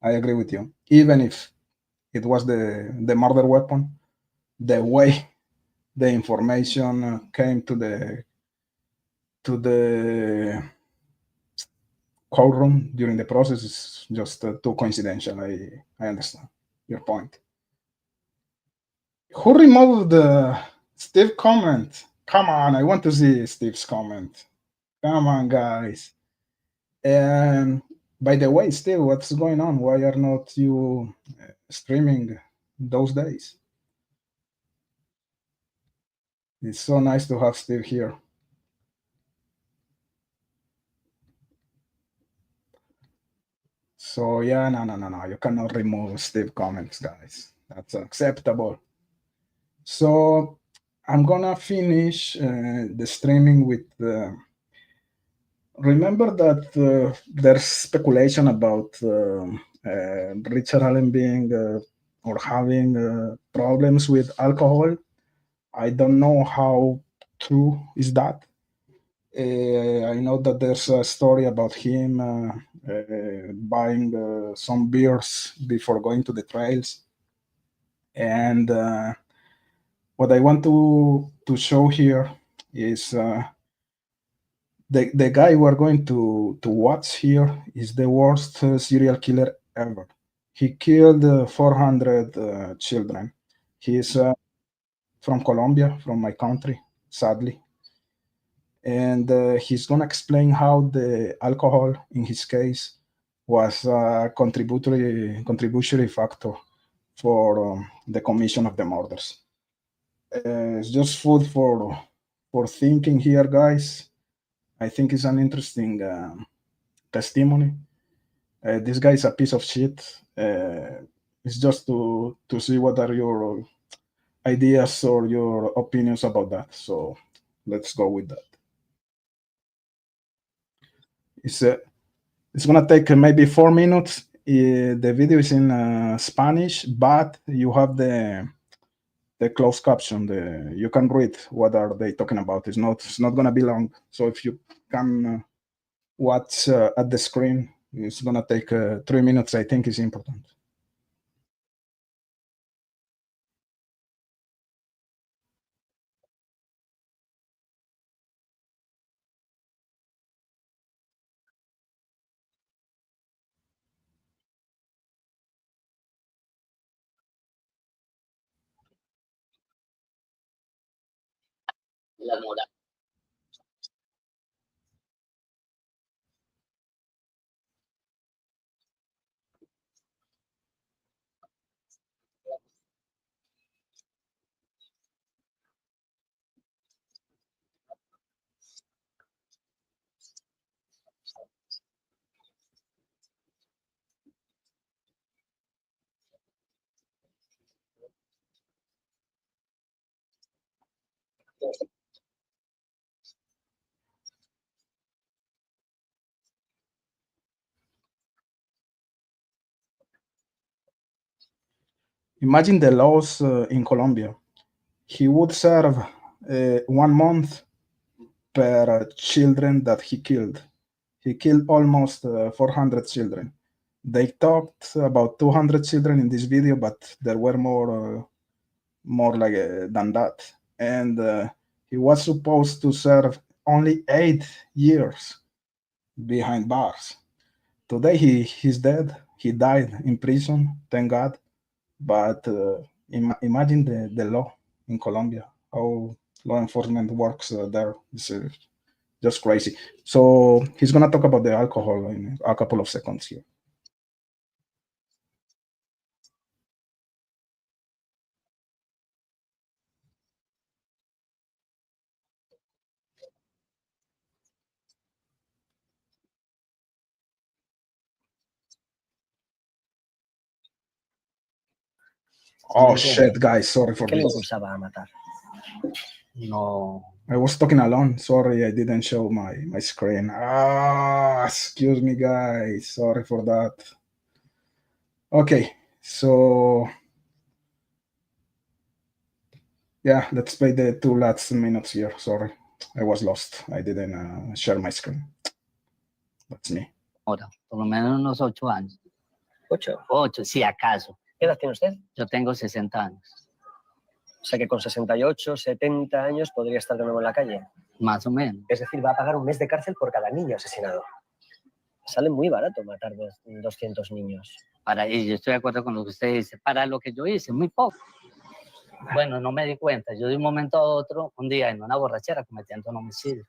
I agree with you. Even if it was the murder weapon, the way the information came to the courtroom during the process is just too coincidental. I understand your point. Who removed the Steve comment? Come on, I want to see Steve's comment. Come on, guys. And by the way, still, what's going on? Why are not you streaming those days? It's so nice to have Steve here. So yeah, no. You cannot remove Steve comments, guys. That's acceptable. So I'm gonna finish the streaming with. Remember that there's speculation about Richard Allen being or having problems with alcohol. I don't know how true is that. I know that there's a story about him buying some beers before going to the trails. And what I want to show here is the guy we're going to watch here is the worst serial killer ever. He killed 400 children. He's from Colombia, from my country, sadly. And he's going to explain how the alcohol, in his case, was a contributory factor for the commission of the murders. It's just food for thinking here, guys. I think it's an interesting testimony. This guy is a piece of shit. It's just to see what are your ideas or your opinions about that. So let's go with that. It's gonna take maybe 4 minutes. The video is in Spanish, but you have the closed caption. You can read what are they talking about. It's not gonna be long. So if you can watch at the screen, it's gonna take 3 minutes. I think is important. La moda. Imagine the laws in Colombia. He would serve 1 month per children that he killed. He killed almost 400 children. They talked about 200 children in this video, but there were more like than that. And he was supposed to serve only 8 years behind bars. Today he's dead. He died in prison, thank God. But imagine the law in Colombia, how law enforcement works there. It's just crazy. So he's gonna talk about the alcohol in a couple of seconds here. Oh shit, guys, sorry for ¿Qué le this. impulsaba a matar? No. I was talking alone. Sorry, I didn't show my screen. Excuse me, guys. Sorry for that. Okay, so yeah, let's play the 2 last minutes here. Sorry, I was lost. I didn't share my screen. That's me. Ahora, por lo menos unos 8 años. 8. 8, si acaso. ¿Qué edad tiene usted? Yo tengo 60 años. O sea que con 68, 70 años podría estar de nuevo en la calle. Más o menos. Es decir, va a pagar un mes de cárcel por cada niño asesinado. Sale muy barato matar 200 niños. Para ello, yo estoy de acuerdo con lo que usted dice. Para lo que yo hice, muy poco. Bueno, no me di cuenta. Yo de un momento a otro, un día en una borrachera cometiendo un homicidio.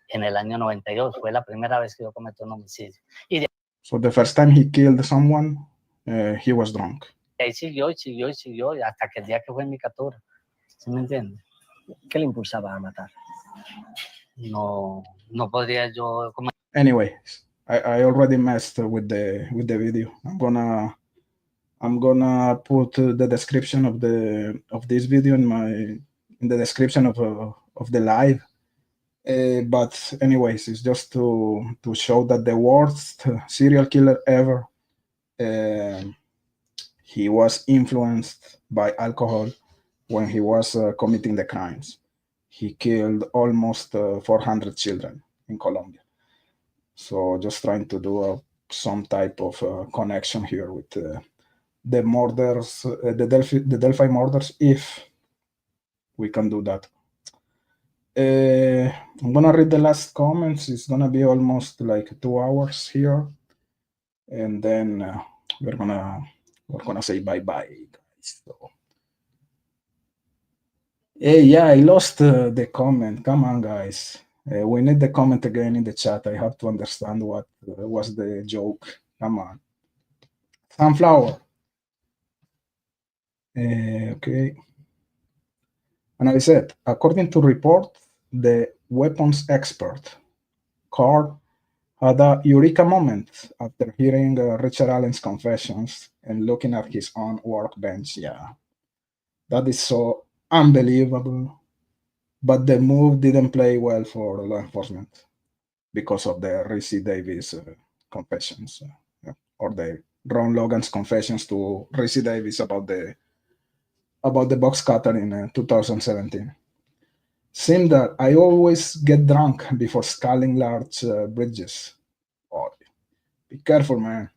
en el año 92. Fue la primera vez que yo cometí un homicidio. Y de So the first time he killed someone, he was drunk. ahí siguió y siguió y siguió hasta que el día que fue en mi captura. ¿Sí me entiendes? ¿Qué le impulsaba a matar? No podría yo... Anyway, I already messed with the video. I'm gonna put the description of this video in the description of the live. But anyways, it's just to show that the worst serial killer ever, he was influenced by alcohol when he was committing the crimes. He killed almost 400 children in Colombia. So just trying to do some type of connection here with the murders, the Delphi murders, if we can do that. I'm gonna read the last comments. It's gonna be almost like 2 hours here, and then we're gonna say bye bye, guys. So, hey, yeah, I lost the comment. Come on, guys. We need the comment again in the chat. I have to understand what was the joke. Come on. Sunflower. Okay. And I said, according to report, the weapons expert, Carr, had a eureka moment after hearing Richard Allen's confessions and looking at his own workbench. Yeah, that is so unbelievable. But the move didn't play well for law enforcement because of the Reese Davis confessions, or the Ron Logan's confessions to Reese Davis about the box cutter in 2017. Seems that I always get drunk before scaling large bridges. Oh, be careful, man.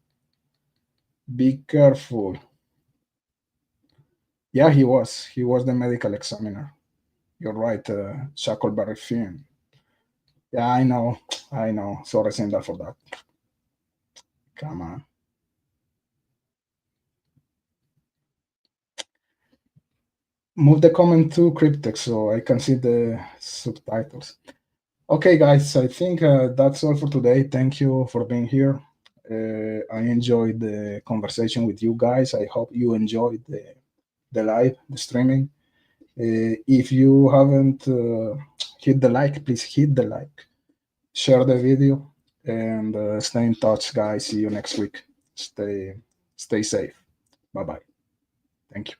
Be careful. Yeah, he was. He was the medical examiner. You're right, Shackleberry Finn. Yeah, I know. Sorry, Cinda, for that. Come on. Move the comment to cryptic so I can see the subtitles. Okay, guys, I think that's all for today. Thank you for being here. I enjoyed the conversation with you guys. I hope you enjoyed the live, the streaming. If you haven't hit the like, please hit the like. Share the video and stay in touch, guys. See you next week. Stay safe. Bye-bye. Thank you.